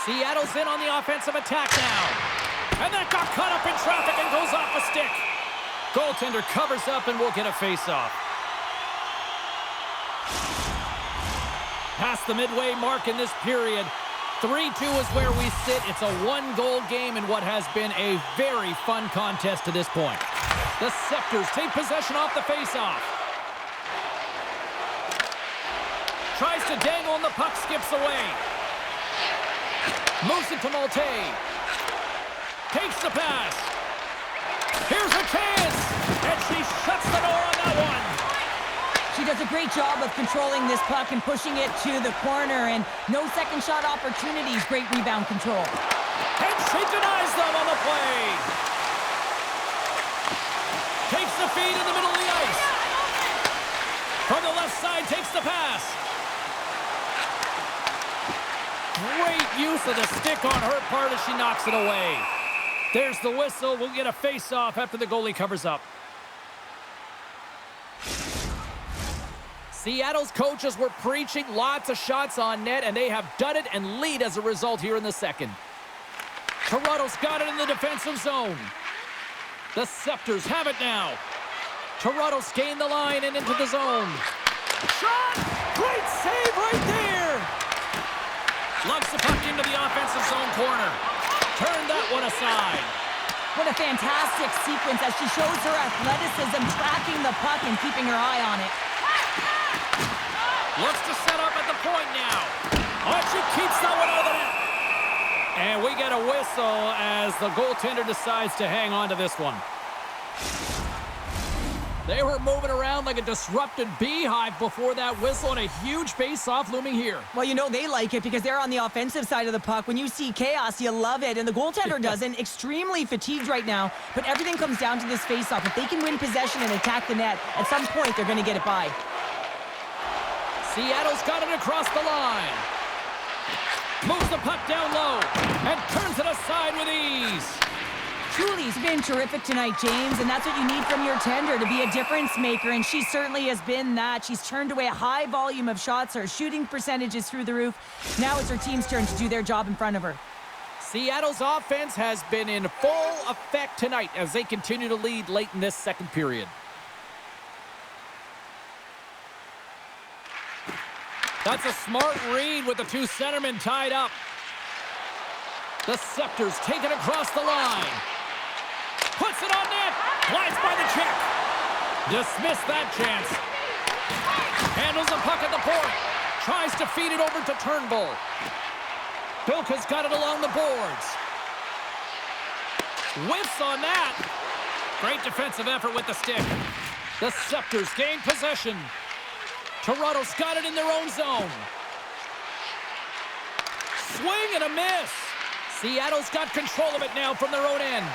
Seattle's in on the offensive attack now. And that got caught up in traffic and goes off a stick. Goaltender covers up, and we'll get a faceoff. Past the midway mark in this period. 3-2 is where we sit. It's a one-goal game in what has been a very fun contest to this point. The Scepters take possession off the faceoff. Tries to dangle, and the puck skips away. Moves it to Malte. Takes the pass. Here's a chance, and she shuts the door on that one. She does a great job of controlling this puck and pushing it to the corner, and no second shot opportunities. Great rebound control. And she denies them on the play. Takes the feed in the middle of the ice. From the left side, takes the pass. Great use of the stick on her part as she knocks it away. There's the whistle. We'll get a face-off after the goalie covers up. Seattle's coaches were preaching lots of shots on net, and they have done it and lead as a result here in the second. Toronto's got it in the defensive zone. The Scepters have it now. Toronto's gained the line and into the zone. Shot! Great save right there! Lugs the puck into the offensive zone corner. Turn that one aside. What a fantastic sequence as she shows her athleticism, tracking the puck and keeping her eye on it. Looks to set up at the point now. Oh, she keeps that one out of the net. And we get a whistle as the goaltender decides to hang on to this one. They were moving around like a disrupted beehive before that whistle, and a huge face-off looming here. Well, you know they like it because they're on the offensive side of the puck. When you see chaos, you love it, and the goaltender doesn't. Extremely fatigued right now, but everything comes down to this face-off. If they can win possession and attack the net, at some point they're going to get it by. Seattle's got it across the line. Moves the puck down low and turns it aside with ease. Juli's been terrific tonight, James, and that's what you need from your tender, to be a difference maker, and she certainly has been that. She's turned away a high volume of shots. Her shooting percentage is through the roof. Now it's her team's turn to do their job in front of her. Seattle's offense has been in full effect tonight as they continue to lead late in this second period. That's a smart read with the two centermen tied up. The Scepters take it across the line. Puts it on net. Glides by the check. Dismiss that chance. Handles the puck at the point. Tries to feed it over to Turnbull. Bilka's got it along the boards. Whiffs on that. Great defensive effort with the stick. The Scepters gain possession. Toronto's got it in their own zone. Swing and a miss. Seattle's got control of it now from their own end.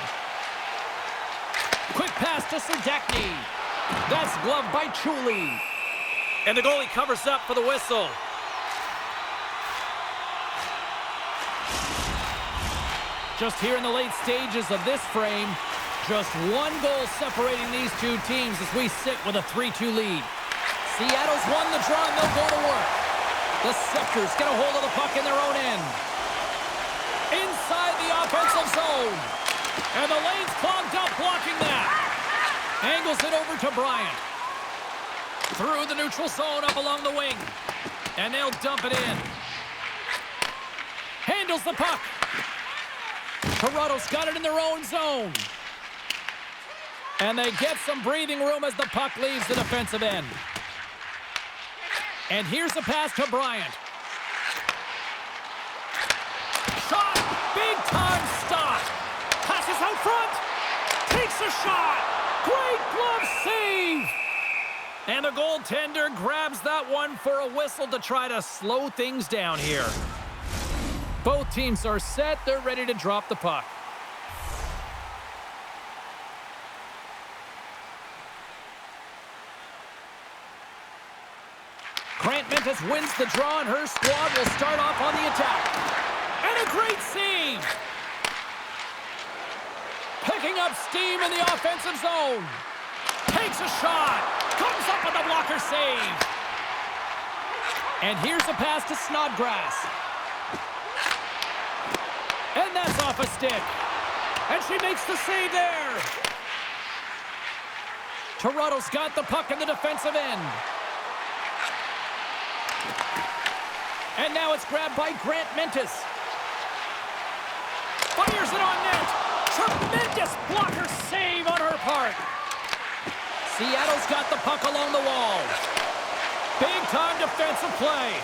Quick pass to Serdachny. That's gloved by Chuli. And the goalie covers up for the whistle. Just here in the late stages of this frame, just one goal separating these two teams as we sit with a 3-2 lead. Seattle's won the draw and they'll go to work. The Scepters get a hold of the puck in their own end. Inside the offensive zone. And the lane's clogged up, blocking that. Angles it over to Bryant. Through the neutral zone, up along the wing. And they'll dump it in. Handles the puck. Toronto's got it in their own zone. And they get some breathing room as the puck leaves the defensive end. And here's the pass to Bryant. Shot! Big time stop! Passes out front! Takes a shot! Great glove save! And the goaltender grabs that one for a whistle to try to slow things down here. Both teams are set. They're ready to drop the puck. Grant Mentis wins the draw, and her squad will start off on the attack. And a great save! Picking up steam in the offensive zone. Takes a shot. Comes up with a blocker save. And here's a pass to Snodgrass. And that's off a stick. And she makes the save there. Toronto's got the puck in the defensive end. And now it's grabbed by Grant Mentis. Fires it on net. Tremendous blocker save on her part. Seattle's got the puck along the wall. Big-time defensive play.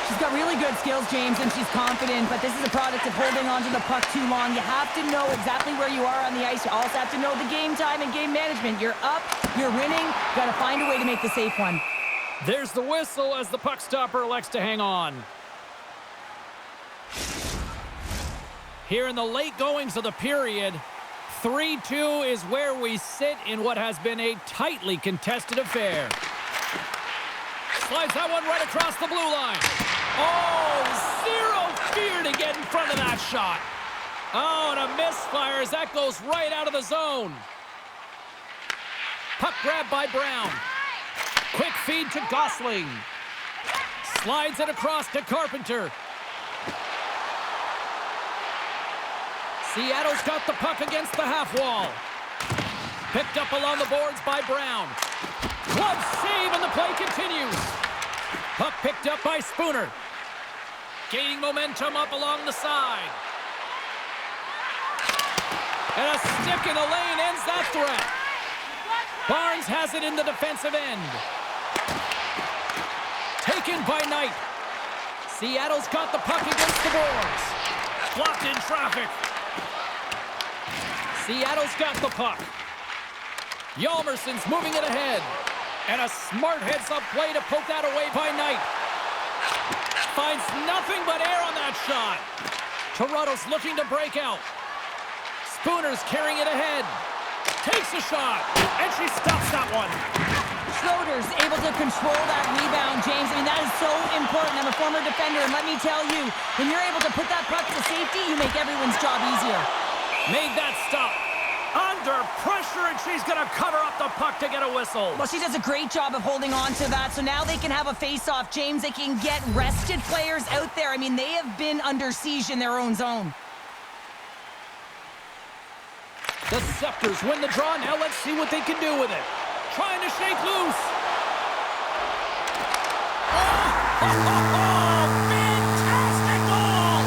She's got really good skills, James, and she's confident, but this is a product of holding onto the puck too long. You have to know exactly where you are on the ice. You also have to know the game time and game management. You're up, you're winning, got to find a way to make the safe one. There's the whistle as the puck stopper elects to hang on. Here in the late goings of the period, 3-2 is where we sit in what has been a tightly contested affair. Slides that one right across the blue line. Oh, zero fear to get in front of that shot. Oh, and a misfire as that goes right out of the zone. Puck grab by Brown. Quick feed to Gosling. Slides it across to Carpenter. Seattle's got the puck against the half wall. Picked up along the boards by Brown. Glove save and the play continues. Puck picked up by Spooner. Gaining momentum up along the side. And a stick in the lane ends that threat. Barnes has it in the defensive end. Taken by Knight. Seattle's got the puck against the boards. Blocked in traffic. Seattle's got the puck. Hjalmarsson's moving it ahead. And a smart heads-up play to poke that away by Knight. Finds nothing but air on that shot. Toronto's looking to break out. Spooner's carrying it ahead. Takes a shot, and she stops that one. Schroeder's able to control that rebound, James. I mean, that is so important. I'm a former defender, and let me tell you, when you're able to put that puck to safety, you make everyone's job easier. Made that stop. Under pressure, and she's going to cover up the puck to get a whistle. Well, she does a great job of holding on to that, so now they can have a face-off. James, they can get rested players out there. I mean, they have been under siege in their own zone. The Scepters win the draw. Now let's see what they can do with it. Trying to shake loose. Fantastic goal!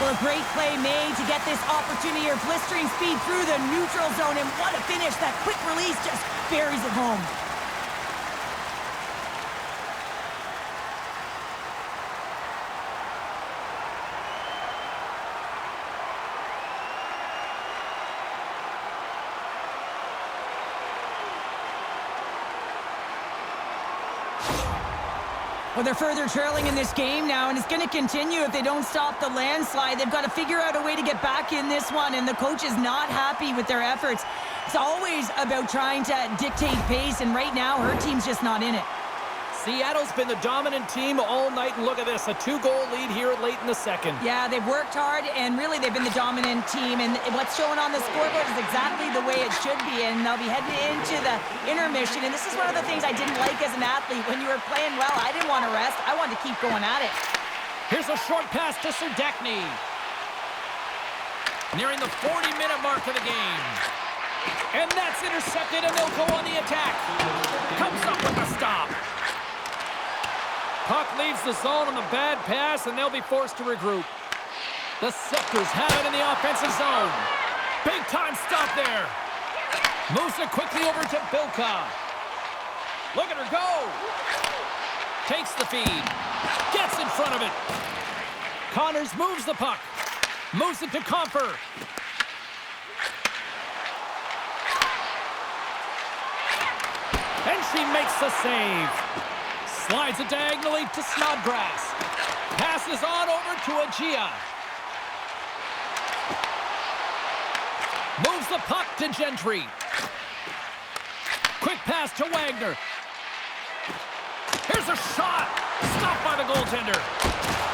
Well, a great play made to get this opportunity or blistering speed through the neutral zone, and what a finish. That quick release just buries it home. Well, they're further trailing in this game now, and it's going to continue if they don't stop the landslide. They've got to figure out a way to get back in this one, and the coach is not happy with their efforts. It's always about trying to dictate pace, and right now, her team's just not in it. Seattle's been the dominant team all night, and look at this, a 2-goal lead here late in the second. Yeah, they've worked hard, and really they've been the dominant team, and what's showing on the scoreboard is exactly the way it should be, and they'll be heading into the intermission, and this is one of the things I didn't like as an athlete. When you were playing well, I didn't want to rest. I wanted to keep going at it. Here's a short pass to Serdachny. Nearing the 40-minute mark of the game. And that's intercepted, and they'll go on the attack. Comes up with a stop. Puck leaves the zone on the bad pass, and they'll be forced to regroup. The Scepters have it in the offensive zone. Big-time stop there. Moves it quickly over to Bilka. Look at her go. Takes the feed. Gets in front of it. Connors moves the puck. Moves it to Comfer. And she makes the save. Slides it diagonally to Snodgrass. Passes on over to Agia. Moves the puck to Gentry. Quick pass to Wagner. Here's a shot. Stopped by the goaltender.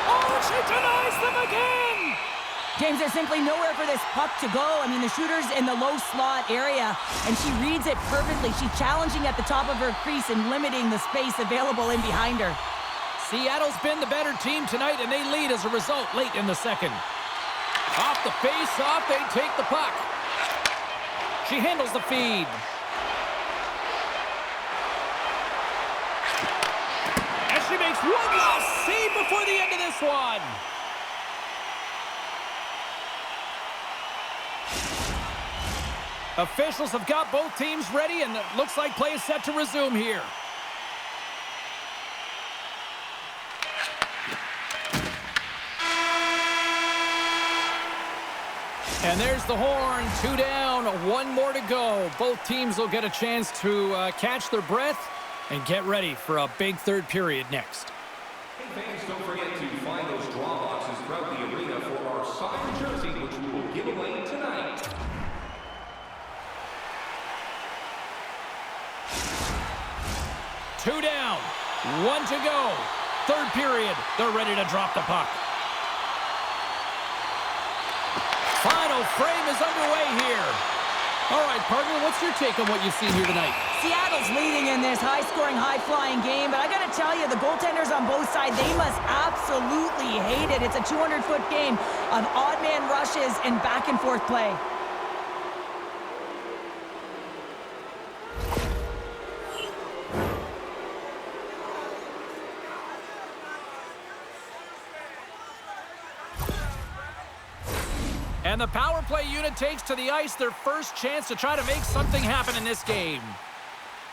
Oh, she denies them again. James, there's simply nowhere for this puck to go. I mean, the shooter's in the low slot area, and she reads it perfectly. She's challenging at the top of her crease and limiting the space available in behind her. Seattle's been the better team tonight, and they lead as a result late in the second. Off the face-off, they take the puck. She handles the feed. And she makes one last save before the end of this one. Officials have got both teams ready, and it looks like play is set to resume here. And there's the horn. 2 down, 1 more to go. Both teams will get a chance to catch their breath and get ready for a big third period next. Hey fans, don't forget to find those draw boxes throughout the arena for our signed jersey, which we will give away tonight. Two down, 1 to go. Third period, they're ready to drop the puck. Final frame is underway here. All right, partner, what's your take on what you've seen here tonight? Seattle's leading in this high-scoring, high-flying game, but I got to tell you, the goaltenders on both sides, they must absolutely hate it. It's a 200-foot game of odd man rushes and back-and-forth play. And the power play unit takes to the ice their first chance to try to make something happen in this game.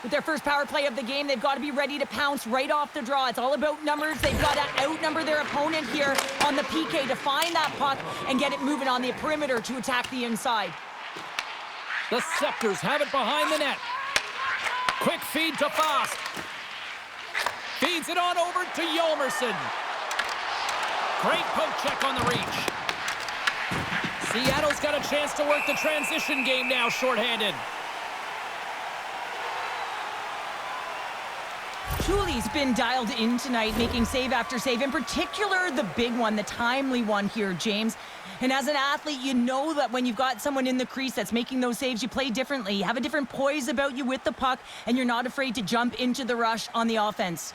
With their first power play of the game, they've got to be ready to pounce right off the draw. It's all about numbers. They've got to outnumber their opponent here on the PK to find that puck and get it moving on the perimeter to attack the inside. The Scepters have it behind the net. Quick feed to Fast. Feeds it on over to Yolmerson. Great poke check on the reach. Seattle's got a chance to work the transition game now, shorthanded. Juli's been dialed in tonight, making save after save, in particular the big one, the timely one here, James. And as an athlete, you know that when you've got someone in the crease that's making those saves, you play differently. You have a different poise about you with the puck, and you're not afraid to jump into the rush on the offense.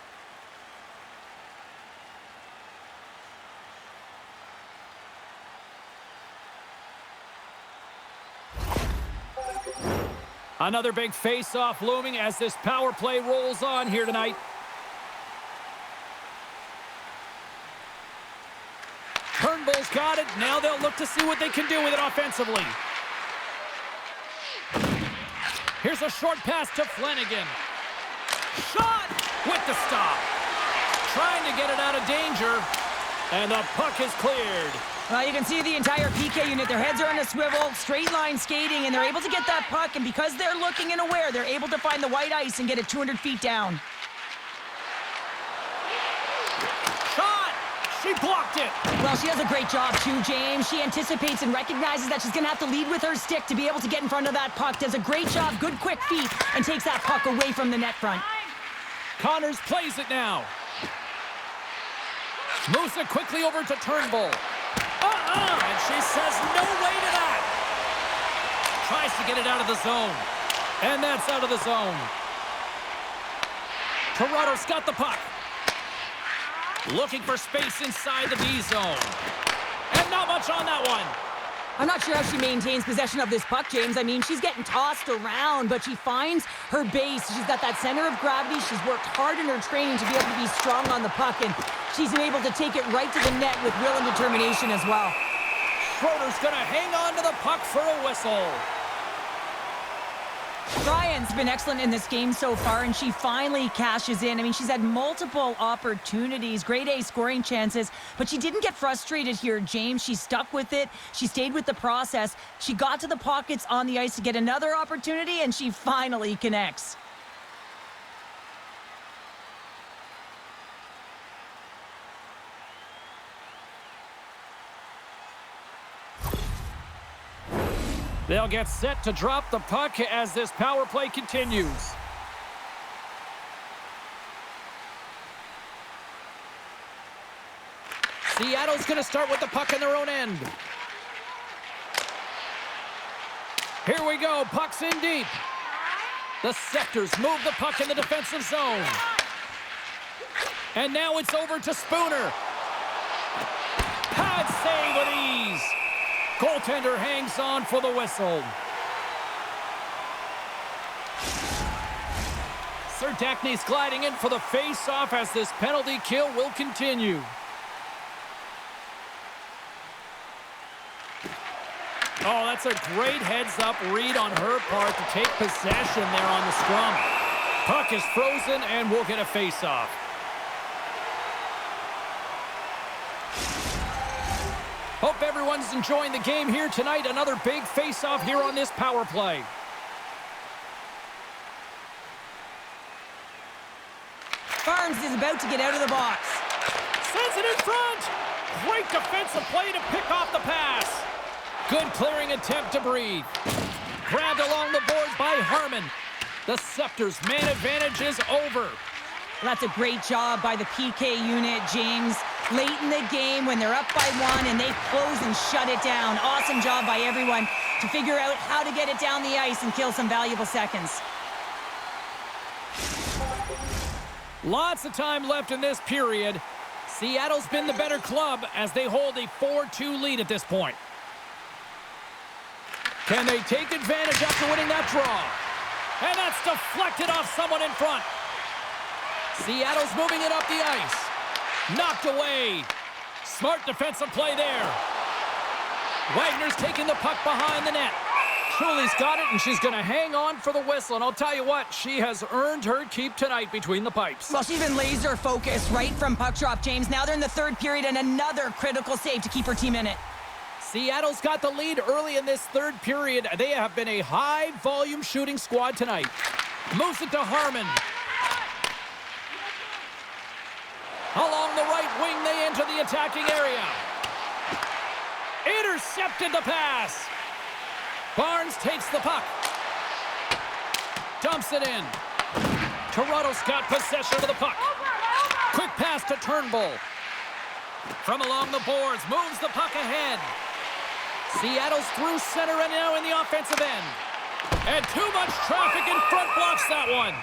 Another big face-off looming as this power play rolls on here tonight. Turnbull's got it. Now they'll look to see what they can do with it offensively. Here's a short pass to Flanagan. Shot with the stop. Trying to get it out of danger. And the puck is cleared. Well, you can see the entire PK unit. Their heads are on a swivel, straight line skating, and they're able to get that puck. And because they're looking and aware, they're able to find the white ice and get it 200 feet down. Shot! She blocked it. Well, she does a great job too, James. She anticipates and recognizes that she's going to have to lead with her stick to be able to get in front of that puck. Does a great job, good quick feet, and takes that puck away from the net front. Connors plays it now. Moves it quickly over to Turnbull. And she says no way to that. Tries to get it out of the zone. And that's out of the zone. Toronto's got the puck. Looking for space inside the D zone. And not much on that one. I'm not sure how she maintains possession of this puck, James. I mean, she's getting tossed around, but she finds her base. She's got that center of gravity. She's worked hard in her training to be able to be strong on the puck, and she's been able to take it right to the net with will and determination as well. Schroeder's going to hang on to the puck for a whistle. Ryan's been excellent in this game so far, and she finally cashes in. I mean, she's had multiple opportunities, grade A scoring chances, but she didn't get frustrated here, James. She stuck with it. She stayed with the process. She got to the pockets on the ice to get another opportunity, and she finally connects. They'll get set to drop the puck as this power play continues. Seattle's going to start with the puck in their own end. Here we go. Puck's in deep. The Scepters move the puck in the defensive zone. And now it's over to Spooner. Pad save with ease. Goaltender hangs on for the whistle. Serdachny's gliding in for the face-off as this penalty kill will continue. Oh, that's a great heads-up read on her part to take possession there on the scrum. Puck is frozen, and we'll get a face-off. Hope everyone's enjoying the game here tonight. Another big face-off here on this power play. Barnes is about to get out of the box. Sends it in front. Great defensive play to pick off the pass. Good clearing attempt to breathe. Grabbed along the boards by Harmon. The Scepters' man advantage is over. Well, that's a great job by the PK unit, James. Late in the game when they're up by 1 and they close and shut it down. Awesome job by everyone to figure out how to get it down the ice and kill some valuable seconds. Lots of time left in this period. Seattle's been the better club as they hold a 4-2 lead at this point. Can they take advantage after winning that draw? And that's deflected off someone in front. Seattle's moving it up the ice. Knocked away. Smart defensive play there. Wagner's taking the puck behind the net. Truly's got it, and she's going to hang on for the whistle. And I'll tell you what, she has earned her keep tonight between the pipes. Well, she's been laser focused right from puck drop, James. Now they're in the third period, and another critical save to keep her team in it. Seattle's got the lead early in this third period. They have been a high-volume shooting squad tonight. Moves it to Harmon. Along the right wing, they enter the attacking area. Intercepted the pass. Barnes takes the puck. Dumps it in. Toronto's got possession of the puck. Quick pass to Turnbull. From along the boards, moves the puck ahead. Seattle's through center and now in the offensive end. And too much traffic in front blocks that one.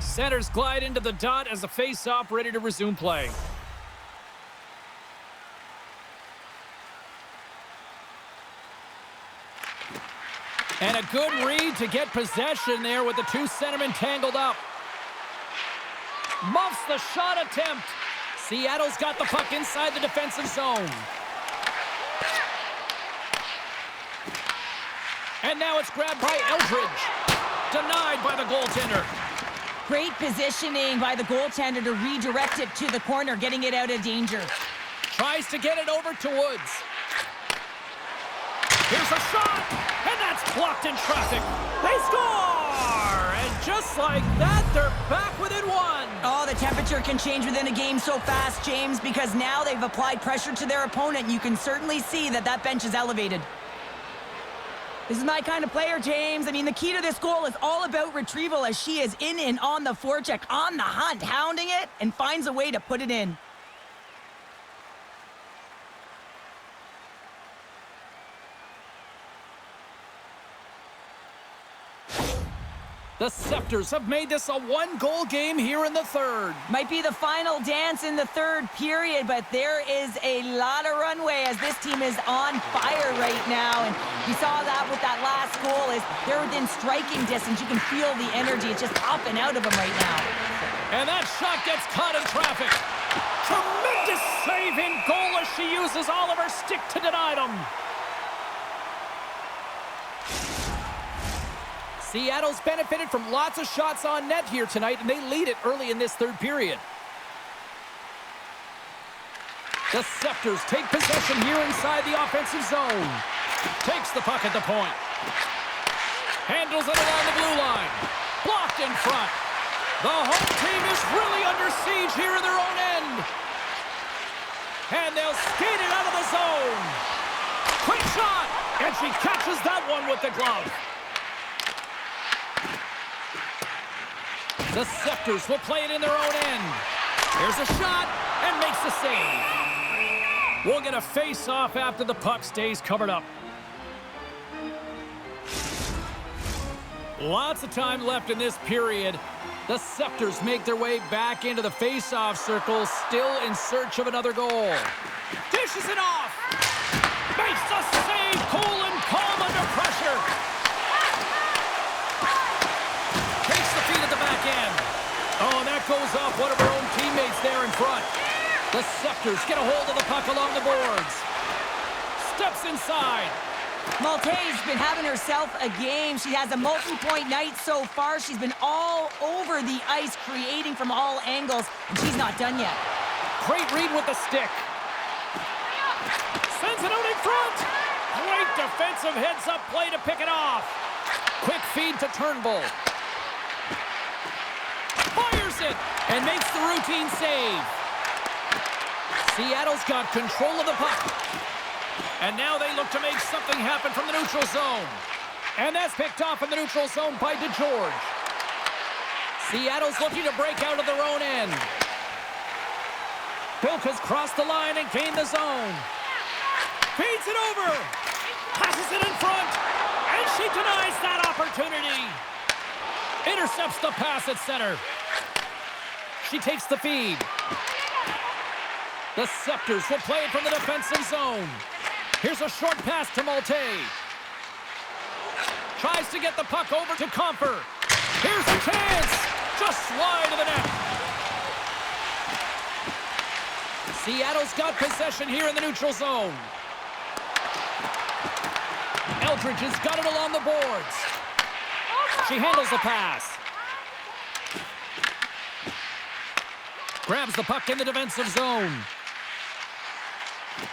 Centers glide into the dot as the face-off ready to resume play. And a good read to get possession there with the two centermen tangled up. Muffs the shot attempt. Seattle's got the puck inside the defensive zone. And now it's grabbed by Eldridge. Denied by the goaltender. Great positioning by the goaltender to redirect it to the corner, getting it out of danger. Tries to get it over to Woods. Here's a shot, and that's blocked in traffic. They score! And just like that, they're back within 1. Oh, the temperature can change within a game so fast, James, because now they've applied pressure to their opponent. You can certainly see that that bench is elevated. This is my kind of player, James. I mean, the key to this goal is all about retrieval as she is in and on the forecheck, on the hunt, hounding it, and finds a way to put it in. The Scepters have made this a one-goal game here in the third. Might be the final dance in the third period, but there is a lot of runway as this team is on fire right now. And you saw that with that last goal is they're within striking distance. You can feel the energy. It's just popping out of them right now. And that shot gets caught in traffic. Tremendous save in goal as she uses all of her stick to deny them. Seattle's benefited from lots of shots on net here tonight, and they lead it early in this third period. The Scepters take possession here inside the offensive zone. Takes the puck at the point. Handles it along the blue line. Blocked in front. The home team is really under siege here in their own end. And they'll skate it out of the zone. Quick shot! And she catches that one with the glove. The Scepters will play it in their own end. Here's a shot, and makes the save. We'll get a face-off after the puck stays covered up. Lots of time left in this period. The Scepters make their way back into the face-off circle, still in search of another goal. Dishes it off. Makes the save, cool and calm under pressure. Takes the feed at the back end. Oh, and that goes off one of her own teammates there in front. The Scepters get a hold of the puck along the boards. Steps inside. Maltese been having herself a game. She has a multi-point night so far. She's been all over the ice, creating from all angles, and she's not done yet. Great read with the stick. Sends it out in front. Great defensive heads-up play to pick it off. Quick feed to Turnbull. Fires it and makes the routine save. Seattle's got control of the puck. And now they look to make something happen from the neutral zone. And that's picked off in the neutral zone by DeGeorge. Seattle's looking to break out of their own end. Bilka's crossed the line and gained the zone. Feeds it over. Passes it in front. And she denies that opportunity. Intercepts the pass at center. She takes the feed. The Scepters will play it from the defensive zone. Here's a short pass to Malte. Tries to get the puck over to Comfer. Here's a chance. Just wide of the net. Seattle's got possession here in the neutral zone. Eldridge has got it along the boards. She handles the pass. Grabs the puck in the defensive zone.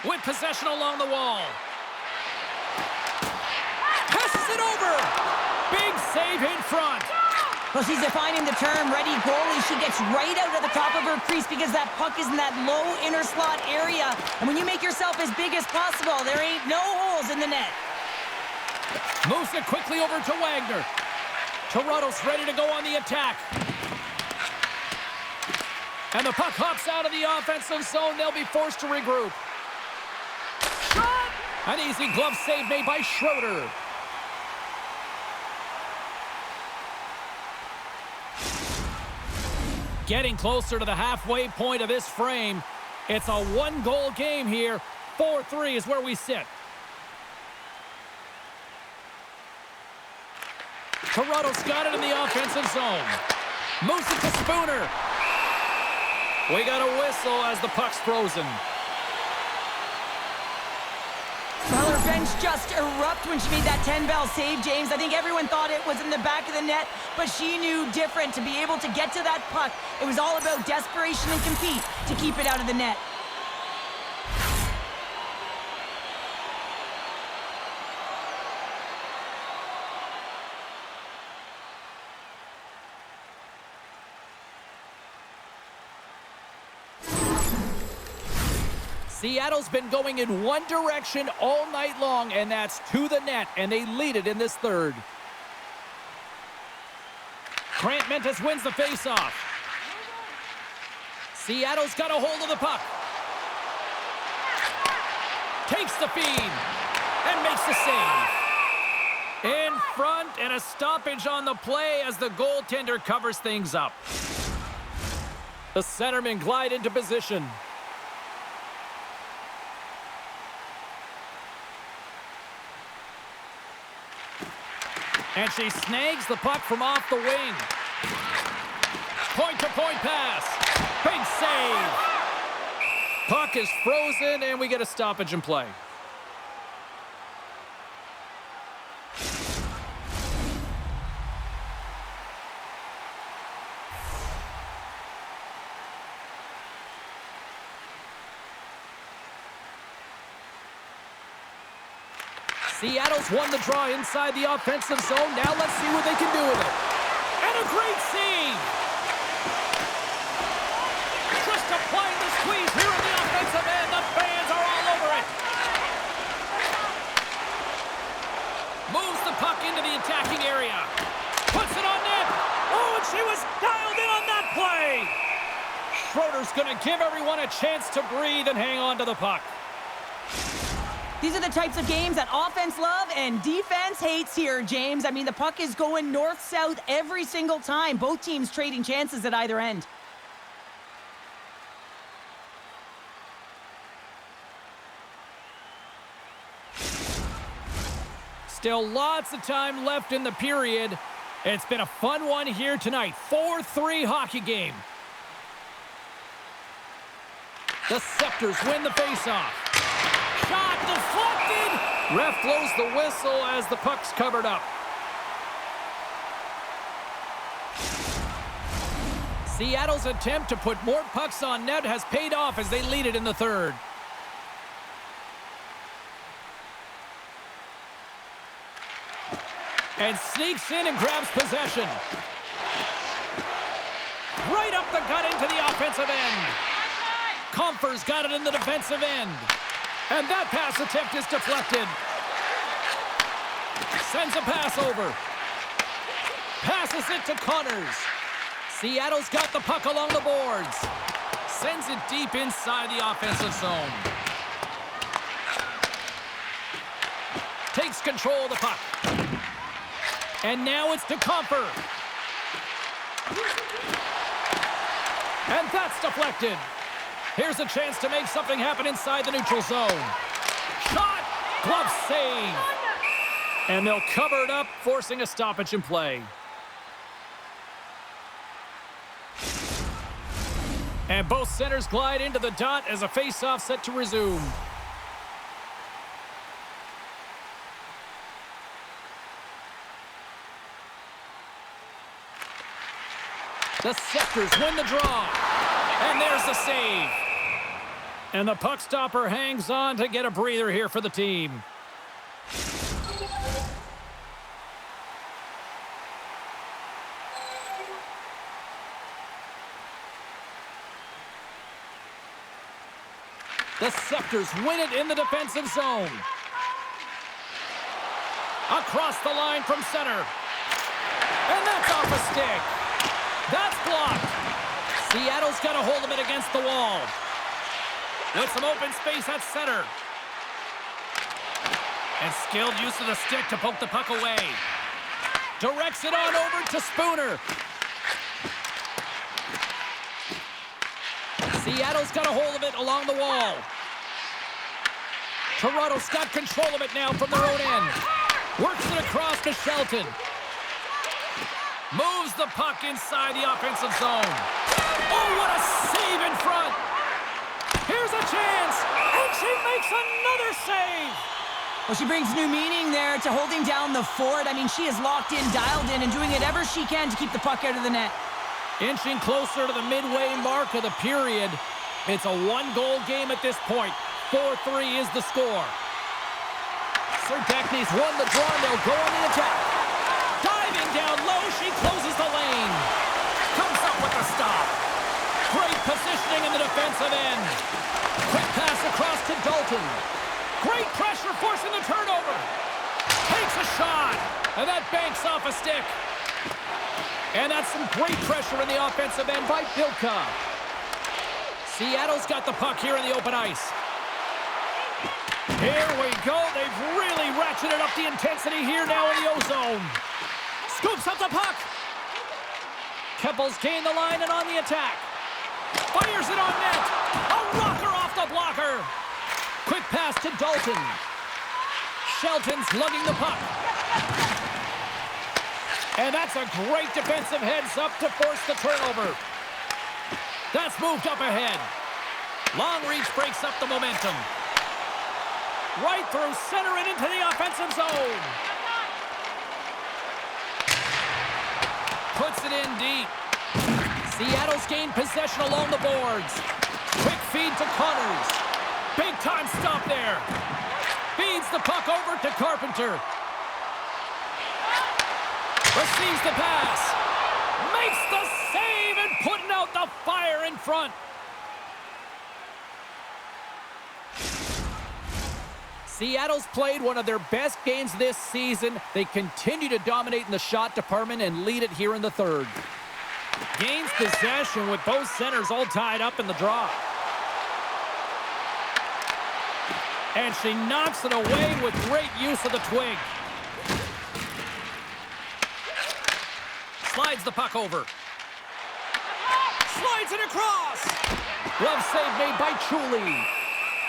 With possession along the wall. Passes it over. Big save in front. Well, she's defining the term ready goalie. She gets right out of the top of her crease because that puck is in that low inner slot area. And when you make yourself as big as possible, there ain't no holes in the net. Moves it quickly over to Wagner. Toronto's ready to go on the attack. And the puck hops out of the offensive zone. They'll be forced to regroup. Shot! An easy glove save made by Schroeder. Getting closer to the halfway point of this frame. It's a one-goal game here. 4-3 is where we sit. Toronto's got it in the offensive zone. Moves it to Spooner. We got a whistle as the puck's frozen. Well, her bench just erupted when she made that 10-bell save, James. I think everyone thought it was in the back of the net, but she knew different. To be able to get to that puck, it was all about desperation and compete to keep it out of the net. Seattle's been going in one direction all night long, and that's to the net, and they lead it in this third. Grant Mentis wins the faceoff. Seattle's got a hold of the puck. Takes the feed and makes the save. In front, and a stoppage on the play as the goaltender covers things up. The centermen glide into position. And she snags the puck from off the wing. Point-to-point pass. Big save. Puck is frozen, and we get a stoppage in play. Seattle's won the draw inside the offensive zone. Now let's see what they can do with it. And a great save. Just applying the squeeze here in the offensive end. The fans are all over it. Moves the puck into the attacking area. Puts it on net. Oh, and she was dialed in on that play. Schroeder's going to give everyone a chance to breathe and hang on to the puck. These are the types of games that offense love and defense hates here, James. I mean, the puck is going north-south every single time. Both teams trading chances at either end. Still lots of time left in the period. It's been a fun one here tonight. 4-3 hockey game. The Scepters win the faceoff. Shot deflected, Ref blows the whistle as the puck's covered up. Seattle's attempt to put more pucks on net has paid off as they lead it in the third. And sneaks in and grabs possession. Right up the gut into the offensive end. Comfer's got it in the defensive end. And that pass attempt is deflected. Sends a pass over. Passes it to Connors. Seattle's got the puck along the boards. Sends it deep inside the offensive zone. Takes control of the puck. And now it's to Comfer. And that's deflected. Here's a chance to make something happen inside the neutral zone. Shot! Glove save! And they'll cover it up, forcing a stoppage in play. And both centers glide into the dot as a face-off set to resume. The Scepters win the draw. And there's the save. And the puck stopper hangs on to get a breather here for the team. The Scepters win it in the defensive zone. Across the line from center. And that's off a stick. That's blocked. Seattle's got a hold of it against the wall. With some open space at center. And skilled use of the stick to poke the puck away. Directs it on over to Spooner. Seattle's got a hold of it along the wall. Toronto's got control of it now from their own end. Works it across to Shelton. Moves the puck inside the offensive zone. Oh, what a save in front. Here's a chance, and she makes another save. Well, she brings new meaning there to holding down the fort. I mean, she is locked in, dialed in, and doing whatever she can to keep the puck out of the net. Inching closer to the midway mark of the period. It's a one-goal game at this point. 4-3 is the score. Serdachny's won the draw, and they'll go on the attack. Diving down low, she closes the lane. Comes up with the stop. Great positioning in the defensive end. Quick pass across to Dalton. Great pressure forcing the turnover. Takes a shot, and that banks off a stick. And that's some great pressure in the offensive end by Bilka. Seattle's got the puck here in the open ice. Here we go. They've really ratcheted up the intensity here now in the O-zone. Scoops up the puck. Keppel's gained the line and on the attack. Fires it on net. A rocker off the blocker. Quick pass to Dalton. Shelton's lugging the puck. And that's a great defensive heads-up to force the turnover. That's moved up ahead. Long reach breaks up the momentum. Right through center and into the offensive zone. Puts it in deep. Seattle's gained possession along the boards. Quick feed to Connors. Big time stop there. Feeds the puck over to Carpenter. Receives the pass. Makes the save and putting out the fire in front. Seattle's played one of their best games this season. They continue to dominate in the shot department and lead it here in the third. Gains possession with both centers all tied up in the draw. And she knocks it away with great use of the twig. Slides the puck over. Slides it across. Glove save made by Chuli.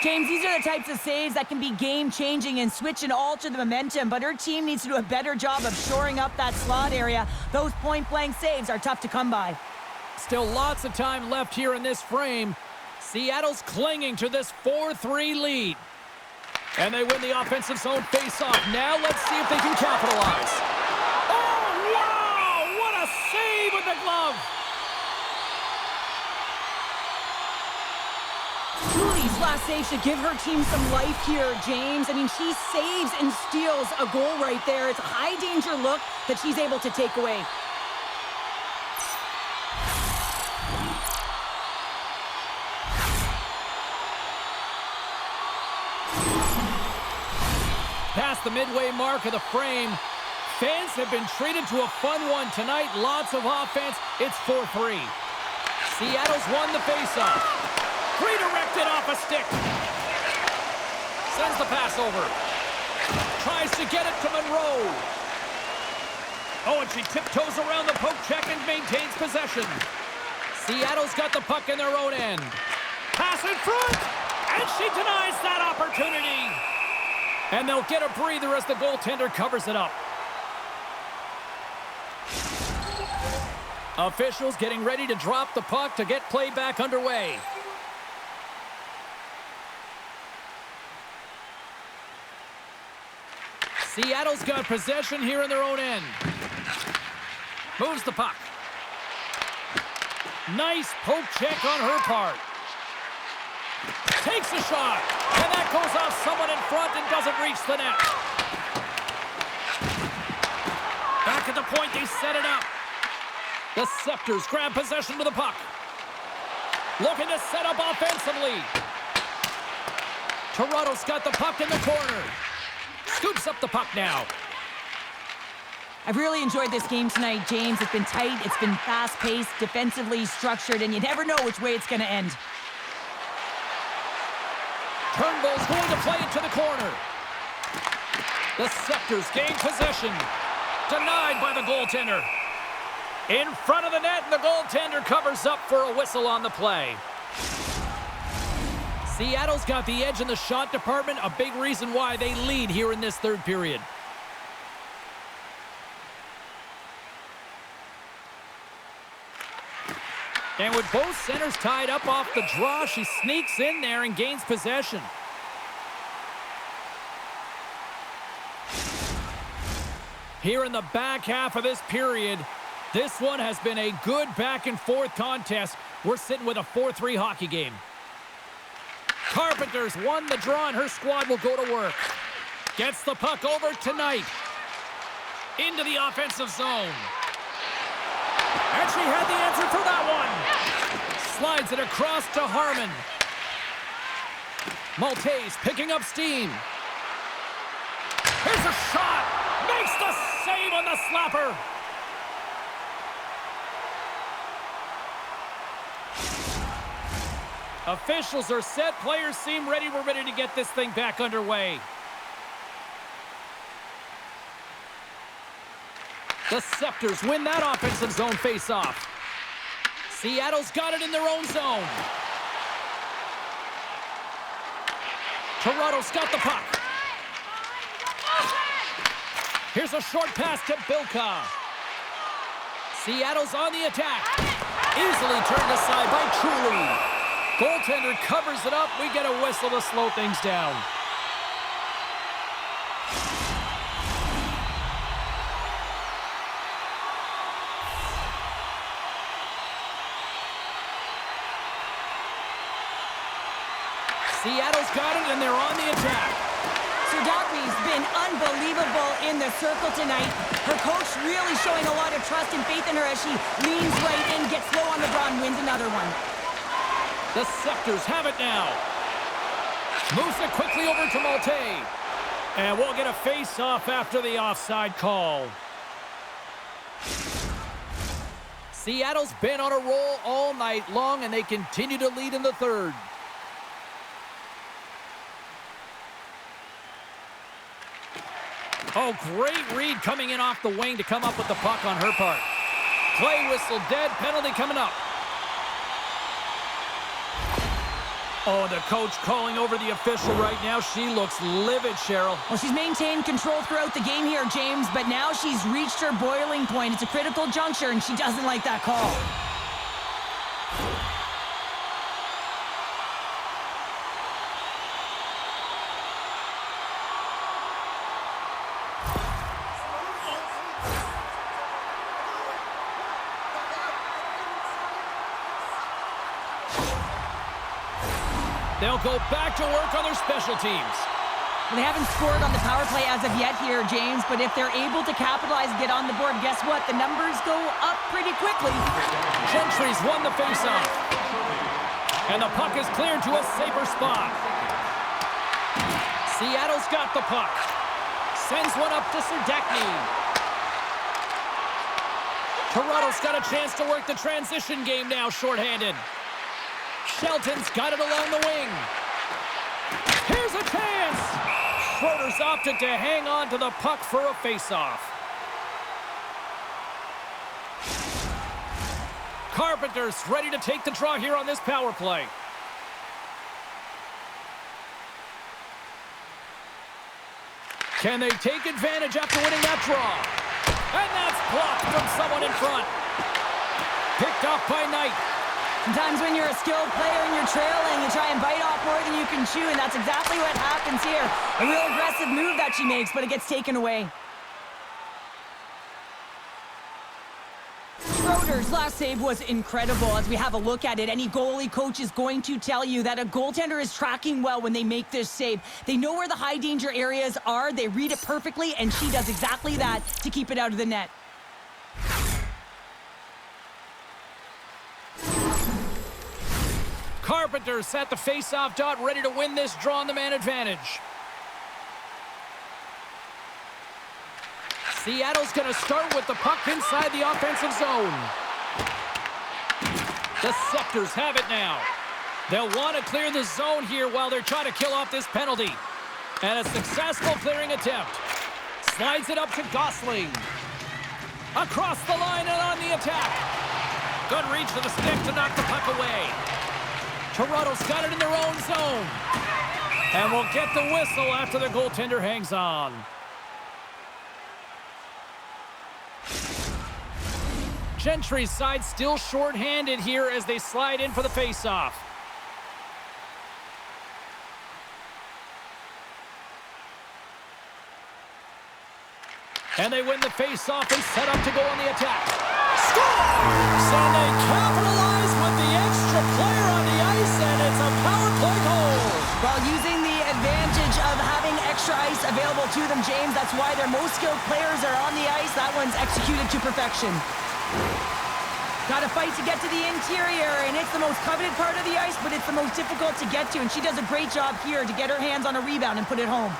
James, these are the types of saves that can be game-changing and switch and alter the momentum, but her team needs to do a better job of shoring up that slot area. Those point-blank saves are tough to come by. Still lots of time left here in this frame. Seattle's clinging to this 4-3 lead. And they win the offensive zone face-off. Now let's see if they can capitalize. Oh, wow! What a save with the glove! Julie's last save should give her team some life here, James. I mean, she saves and steals a goal right there. It's a high-danger look that she's able to take away. Past the midway mark of the frame, fans have been treated to a fun one tonight. Lots of offense. It's 4-3. Seattle's won the faceoff. Redirected off a stick. Sends the pass over. Tries to get it to Monroe. Oh, and she tiptoes around the poke check and maintains possession. Seattle's got the puck in their own end. Pass in front, and she denies that opportunity. And they'll get a breather as the goaltender covers it up. Officials getting ready to drop the puck to get play back underway. Seattle's got possession here in their own end. Moves the puck. Nice poke check on her part. Takes a shot, and that goes off someone in front and doesn't reach the net. Back at the point, they set it up. The Scepters grab possession to the puck. Looking to set up offensively. Toronto's got the puck in the corner. Scoops up the puck now. I've really enjoyed this game tonight, James. It's been tight, it's been fast-paced, defensively structured, and you never know which way it's going to end. Turnbull's going to play it to the corner. The Scepters gain possession. Denied by the goaltender. In front of the net, and the goaltender covers up for a whistle on the play. Seattle's got the edge in the shot department, a big reason why they lead here in this third period. And with both centers tied up off the draw, she sneaks in there and gains possession. Here in the back half of this period, this one has been a good back-and-forth contest. We're sitting with a 4-3 hockey game. Carpenter's won the draw, and her squad will go to work. Gets the puck over tonight. Into the offensive zone. And she had the answer for that one. Slides it across to Harmon. Maltese picking up steam. Here's a shot. Makes the save on the slapper. Officials are set. Players seem ready. We're ready to get this thing back underway. The Scepters win that offensive zone face-off. Seattle's got it in their own zone. Toronto's got the puck. Here's a short pass to Bilka. Seattle's on the attack. Easily turned aside by Truly. Goaltender covers it up. We get a whistle to slow things down. Seattle's got it, and they're on the attack. Serdakri's been unbelievable in the circle tonight. Her coach really showing a lot of trust and faith in her as she leans right in, gets low on the draw, and wins another one. The Scepters have it now. Moves it quickly over to Malte. And we'll get a face-off after the offside call. Seattle's been on a roll all night long, and they continue to lead in the third. Oh, great read coming in off the wing to come up with the puck on her part. Play whistle dead, penalty coming up. Oh, the coach calling over the official right now. She looks livid, Cheryl. Well, she's maintained control throughout the game here, James, but now she's reached her boiling point. It's a critical juncture, and she doesn't like that call. They'll go back to work on their special teams. Well, they haven't scored on the power play as of yet here, James, but if they're able to capitalize and get on the board, guess what? The numbers go up pretty quickly. Gentry's won the faceoff. And the puck is cleared to a safer spot. Seattle's got the puck. Sends one up to Serdachny. Toronto's got a chance to work the transition game now, shorthanded. Shelton's got it along the wing. Here's a chance! Schroeder's opted to hang on to the puck for a faceoff. Carpenter's ready to take the draw here on this power play. Can they take advantage after winning that draw? And that's blocked from someone in front. Picked off by Knight. Sometimes when you're a skilled player and you're trailing, you try and bite off more than you can chew, and that's exactly what happens here. A real aggressive move that she makes, but it gets taken away. Schroeder's last save was incredible. As we have a look at it, any goalie coach is going to tell you that a goaltender is tracking well when they make this save. They know where the high danger areas are, they read it perfectly, and she does exactly that to keep it out of the net. Carpenter's at the face-off dot, ready to win this draw on the man advantage. Seattle's going to start with the puck inside the offensive zone. The Scepters have it now. They'll want to clear the zone here while they're trying to kill off this penalty. And a successful clearing attempt. Slides it up to Gosling. Across the line and on the attack. Good reach for the stick to knock the puck away. Toronto's got it in their own zone. And will get the whistle after the goaltender hangs on. Gentry's side still short-handed here as they slide in for the face-off. And they win the face-off and set up to go on the attack. Scores! And they capitalize with the extra player on the ice, and it's a power play goal. While using the advantage of having extra ice available to them, James, that's why their most skilled players are on the ice. That one's executed to perfection. Got to fight to get to the interior, and it's the most coveted part of the ice, but it's the most difficult to get to, and she does a great job here to get her hands on a rebound and put it home.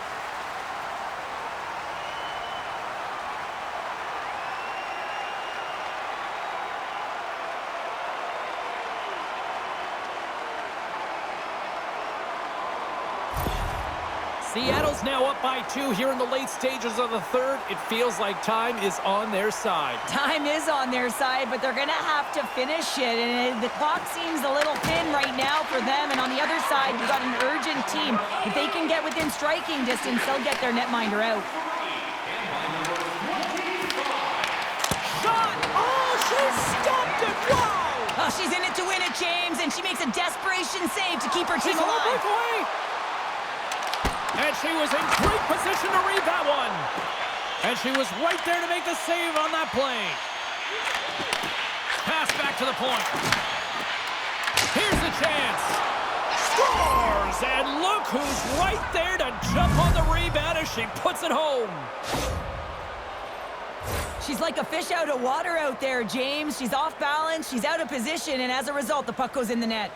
Seattle's now up by 2 here in the late stages of the third. It feels like time is on their side. Time is on their side, but they're going to have to finish it. And the clock seems a little thin right now for them. And on the other side, you've got an urgent team. If they can get within striking distance, they'll get their netminder out. Shot! Oh, she stopped it! Wow! Oh, she's in it to win it, James. And she makes a desperation save to keep her team alive. Breakaway. And she was in great position to read that one. And she was right there to make the save on that play. Pass back to the point. Here's the chance. Scores! And look who's right there to jump on the rebound as she puts it home. She's like a fish out of water out there, James. She's off balance, she's out of position, and as a result, the puck goes in the net.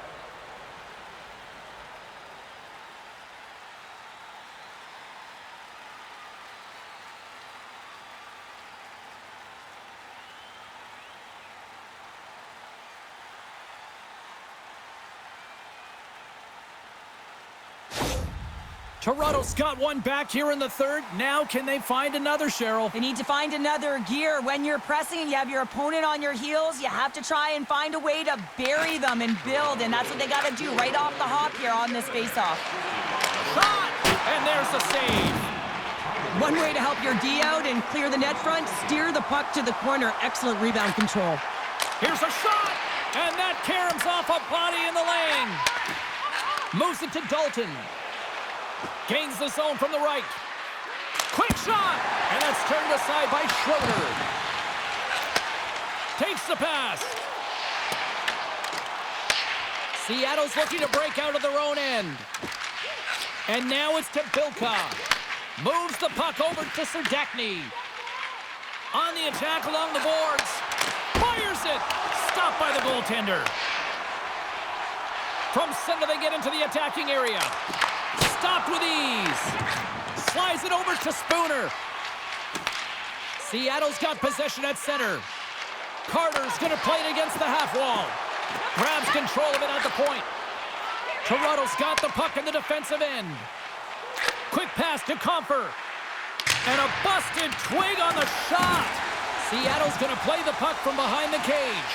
Toronto's got one back here in the third. Now can they find another, Cheryl? They need to find another gear. When you're pressing and you have your opponent on your heels, you have to try and find a way to bury them and build, and that's what they got to do right off the hop here on this faceoff. Shot! And there's the save. One way to help your D out and clear the net front, steer the puck to the corner. Excellent rebound control. Here's a shot! And that caroms off a body in the lane. Moves it to Dalton. Gains the zone from the right. Quick shot! And that's turned aside by Schroeder. Takes the pass. Seattle's looking to break out of their own end. And now it's to Bilka. Moves the puck over to Serdachny. On the attack along the boards. Fires it. Stopped by the goaltender. From center they get into the attacking area. Stopped with ease. Slides it over to Spooner. Seattle's got possession at center. Carter's going to play it against the half wall. Grabs control of it at the point. Toronto's got the puck in the defensive end. Quick pass to Comfer. And a busted twig on the shot. Seattle's going to play the puck from behind the cage.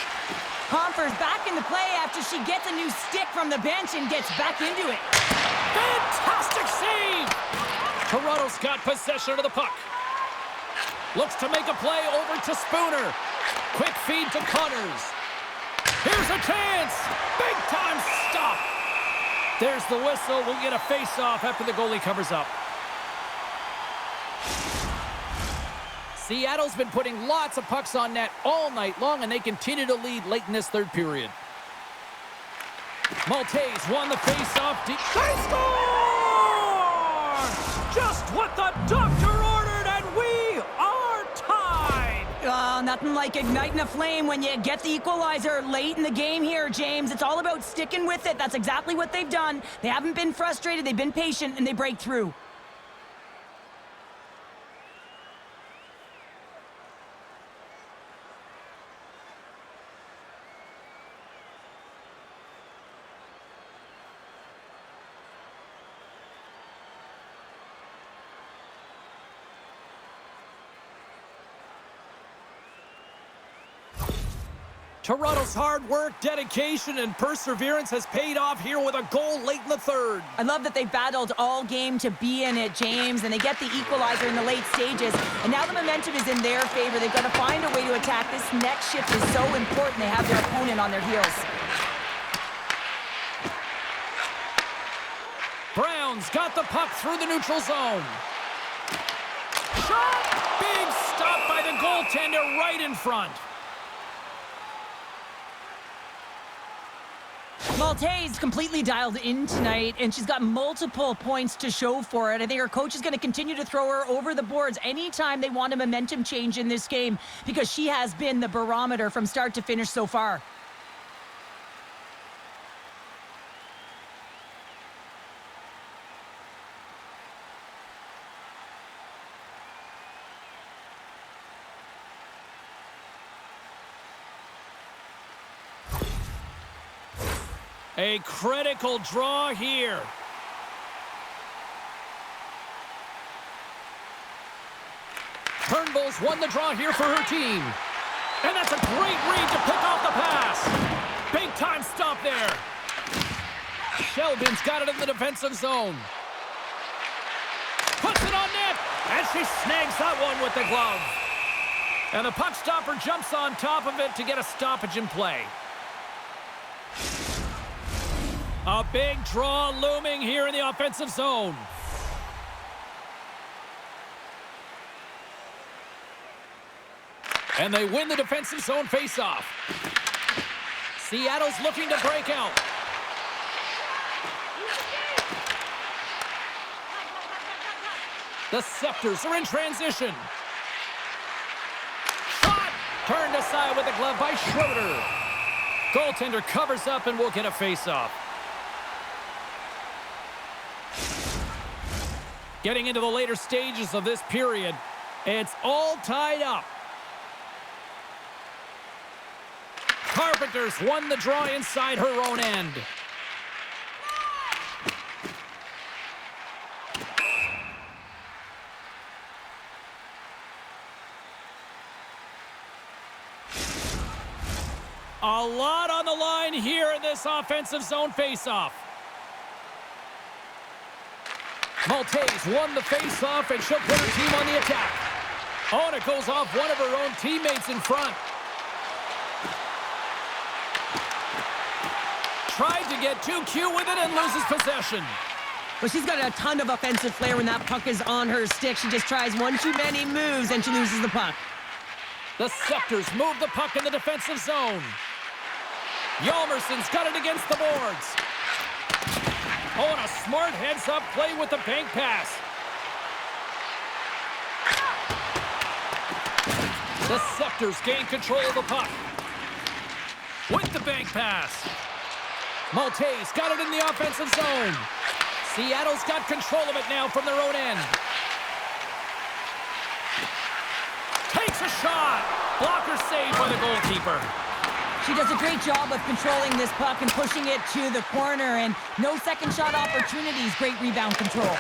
Comfer's back in the play after she gets a new stick from the bench and gets back into it. Fantastic save! Toronto's got possession of the puck. Looks to make a play over to Spooner. Quick feed to Connors. Here's a chance! Big time stop! There's the whistle. We'll get a face-off after the goalie covers up. Seattle's been putting lots of pucks on net all night long, and they continue to lead late in this third period. Maltese won the face-off. They score! Just what the doctor ordered, and we are tied! Nothing like igniting a flame when you get the equalizer late in the game here, James. It's all about sticking with it. That's exactly what they've done. They haven't been frustrated. They've been patient, and they break through. Toronto's hard work, dedication, and perseverance has paid off here with a goal late in the third. I love that they battled all game to be in it, James, and they get the equalizer in the late stages, and now the momentum is in their favor. They've got to find a way to attack. This next shift is so important. They have their opponent on their heels. Brown's got the puck through the neutral zone. Shot! Big stop by the goaltender right in front. Maltese completely dialed in tonight, and she's got multiple points to show for it. I think her coach is going to continue to throw her over the boards anytime they want a momentum change in this game, because she has been the barometer from start to finish so far. A critical draw here. Turnbull's won the draw here for her team. And that's a great read to pick off the pass. Big time stop there. Shelbin's got it in the defensive zone. Puts it on net. And she snags that one with the glove. And the puck stopper jumps on top of it to get a stoppage in play. A big draw looming here in the offensive zone. And they win the defensive zone faceoff. Seattle's looking to break out. The Scepters are in transition. Shot! Turned aside with the glove by Schroeder. Goaltender covers up and will get a faceoff. Getting into the later stages of this period, it's all tied up. Carpenter's won the draw inside her own end. A lot on the line here in this offensive zone faceoff. Maltese won the face-off, and she'll put her team on the attack. Oh, and it goes off one of her own teammates in front. Tried to get too cute with it and loses possession. Well, she's got a ton of offensive flair when that puck is on her stick. She just tries one too many moves, and she loses the puck. The Scepters move the puck in the defensive zone. Yalmerson's got it against the boards. Oh, and a smart heads-up play with the bank pass. The Scepters gain control of the puck. With the bank pass. Maltese got it in the offensive zone. Seattle's got control of it now from their own end. Takes a shot. Blocker save by the goalkeeper. She does a great job of controlling this puck and pushing it to the corner, and no second shot opportunities. Great rebound control.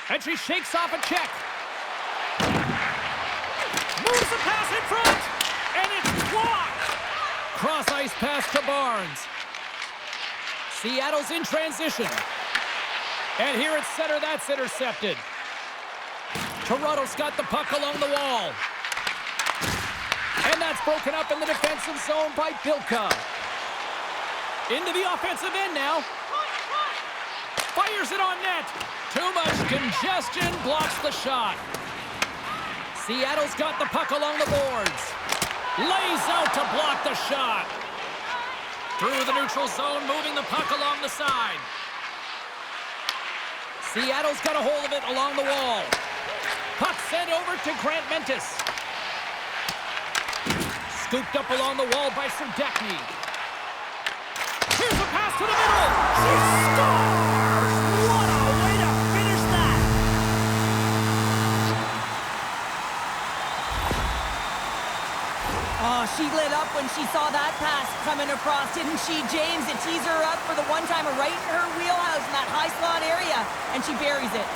And she shakes off a check. Moves the pass in front, and it's blocked. Cross-ice pass to Barnes. Seattle's in transition. And here at center, that's intercepted. Toronto's got the puck along the wall. And that's broken up in the defensive zone by Bilka. Into the offensive end now. Fires it on net. Too much congestion, blocks the shot. Seattle's got the puck along the boards. Lays out to block the shot. Through the neutral zone, moving the puck along the side. Seattle's got a hold of it along the wall. Puck sent over to Grant Mentis. Scooped up along the wall by Serdechny. Here's a pass to the middle. She scores! What a way to finish that! Oh, she lit up when she saw that pass coming across, didn't she, James? It tees her up for the one-timer right in her wheelhouse in that high slot area, and she buries it.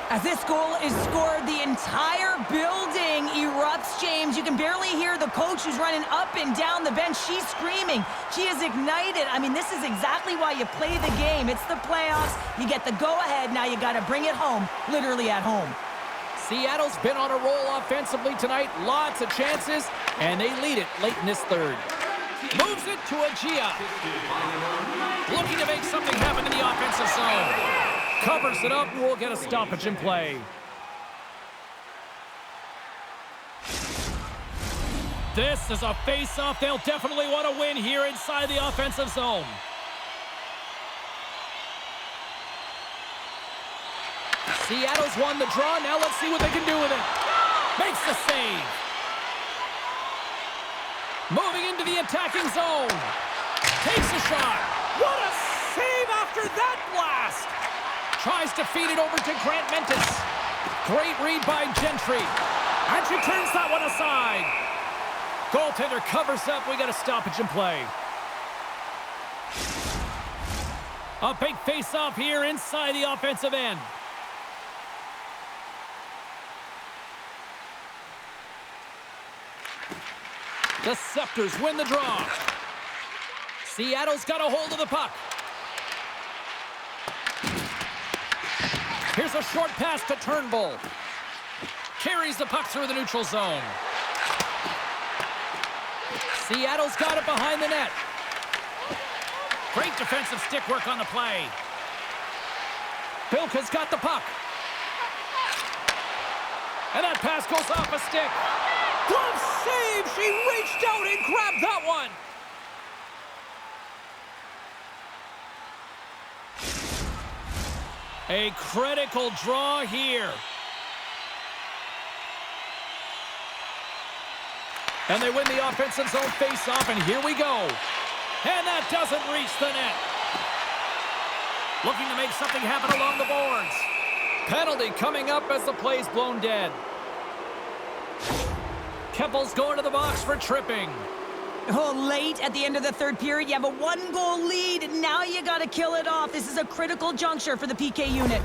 As this goal is scored, the entire building erupts, James. You can barely hear the coach who's running up and down the bench. She's screaming. She is ignited. I mean, this is exactly why you play the game. It's the playoffs. You get the go-ahead. Now you got to bring it home, literally at home. Seattle's been on a roll offensively tonight. Lots of chances, and they lead it late in this third. Moves it to Agia. Looking to make something happen in the offensive zone. Covers it up, and we'll get a stoppage in play. This is a face-off they'll definitely want to win here inside the offensive zone. Seattle's won the draw. Now let's see what they can do with it. Makes the save. Moving into the attacking zone. Takes a shot. What a save after that blast! Tries to feed it over to Grant Mentis. Great read by Gentry. And she turns that one aside. Goaltender covers up. We got a stoppage in play. A big face-off here inside the offensive end. The Scepters win the draw. Seattle's got a hold of the puck. Here's a short pass to Turnbull. Carries the puck through the neutral zone. Seattle's got it behind the net. Great defensive stick work on the play. Bilka's got the puck. And that pass goes off a stick. Glove save! She reached out and grabbed that one. A critical draw here. And they win the offensive zone face-off, and here we go. And that doesn't reach the net. Looking to make something happen along the boards. Penalty coming up as the play's blown dead. Keppel's going to the box for tripping. Oh, late at the end of the third period, you have a one-goal lead. Now you got to kill it off. This is a critical juncture for the PK unit.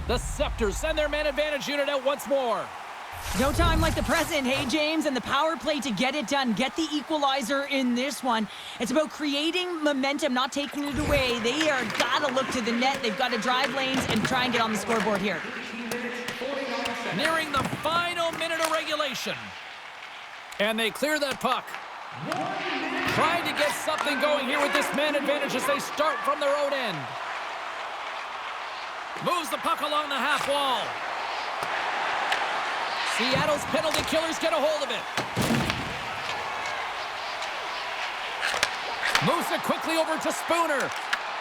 The Scepters send their man advantage unit out once more. No time like the present, hey, James, and the power play to get it done. Get the equalizer in this one. It's about creating momentum, not taking it away. They are got to look to the net. They've got to drive lanes and try and get on the scoreboard here. Nearing the final minute of regulation. And they clear that puck. Trying to get something going here with this man advantage as they start from their own end. Moves the puck along the half wall. Seattle's penalty killers get a hold of it. Moves it quickly over to Spooner.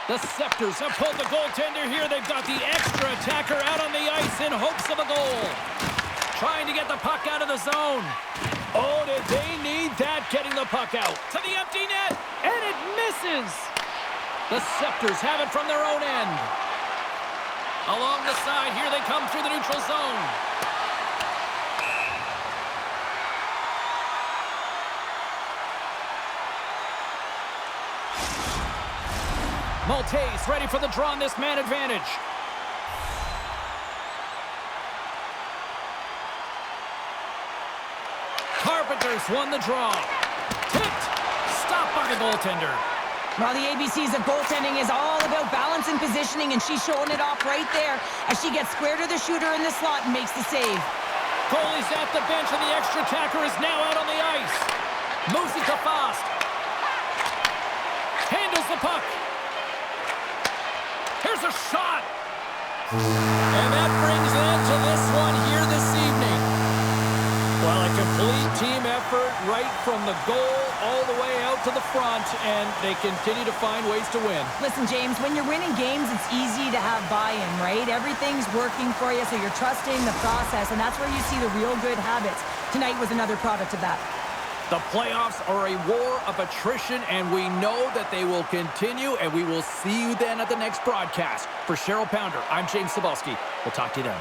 The Scepters have pulled the goaltender here. They've got the extra attacker out on the ice in hopes of a goal. Trying to get the puck out of the zone. Oh, did they need that, getting the puck out. To the empty net, and it misses. The Scepters have it from their own end. Along the side, here they come through the neutral zone. Maltese ready for the draw on this man advantage. Carpenters won the draw. Tipped. Stopped by the goaltender. Well, the ABCs of goaltending is all about balance and positioning, and she's showing it off right there as she gets square to the shooter in the slot and makes the save. Goalie's at the bench, and the extra attacker is now out on the ice. Moves it to Fast. Handles the puck. Here's a shot. And that brings an end to this one here this evening. Well, a complete team effort right from the goal all the way out to the front, and they continue to find ways to win. Listen, James, when you're winning games, it's easy to have buy-in, right? Everything's working for you, so you're trusting the process, and that's where you see the real good habits. Tonight was another product of that. The playoffs are a war of attrition, and we know that they will continue, and we will see you then at the next broadcast. For Cheryl Pounder, I'm James Cebulski. We'll talk to you then.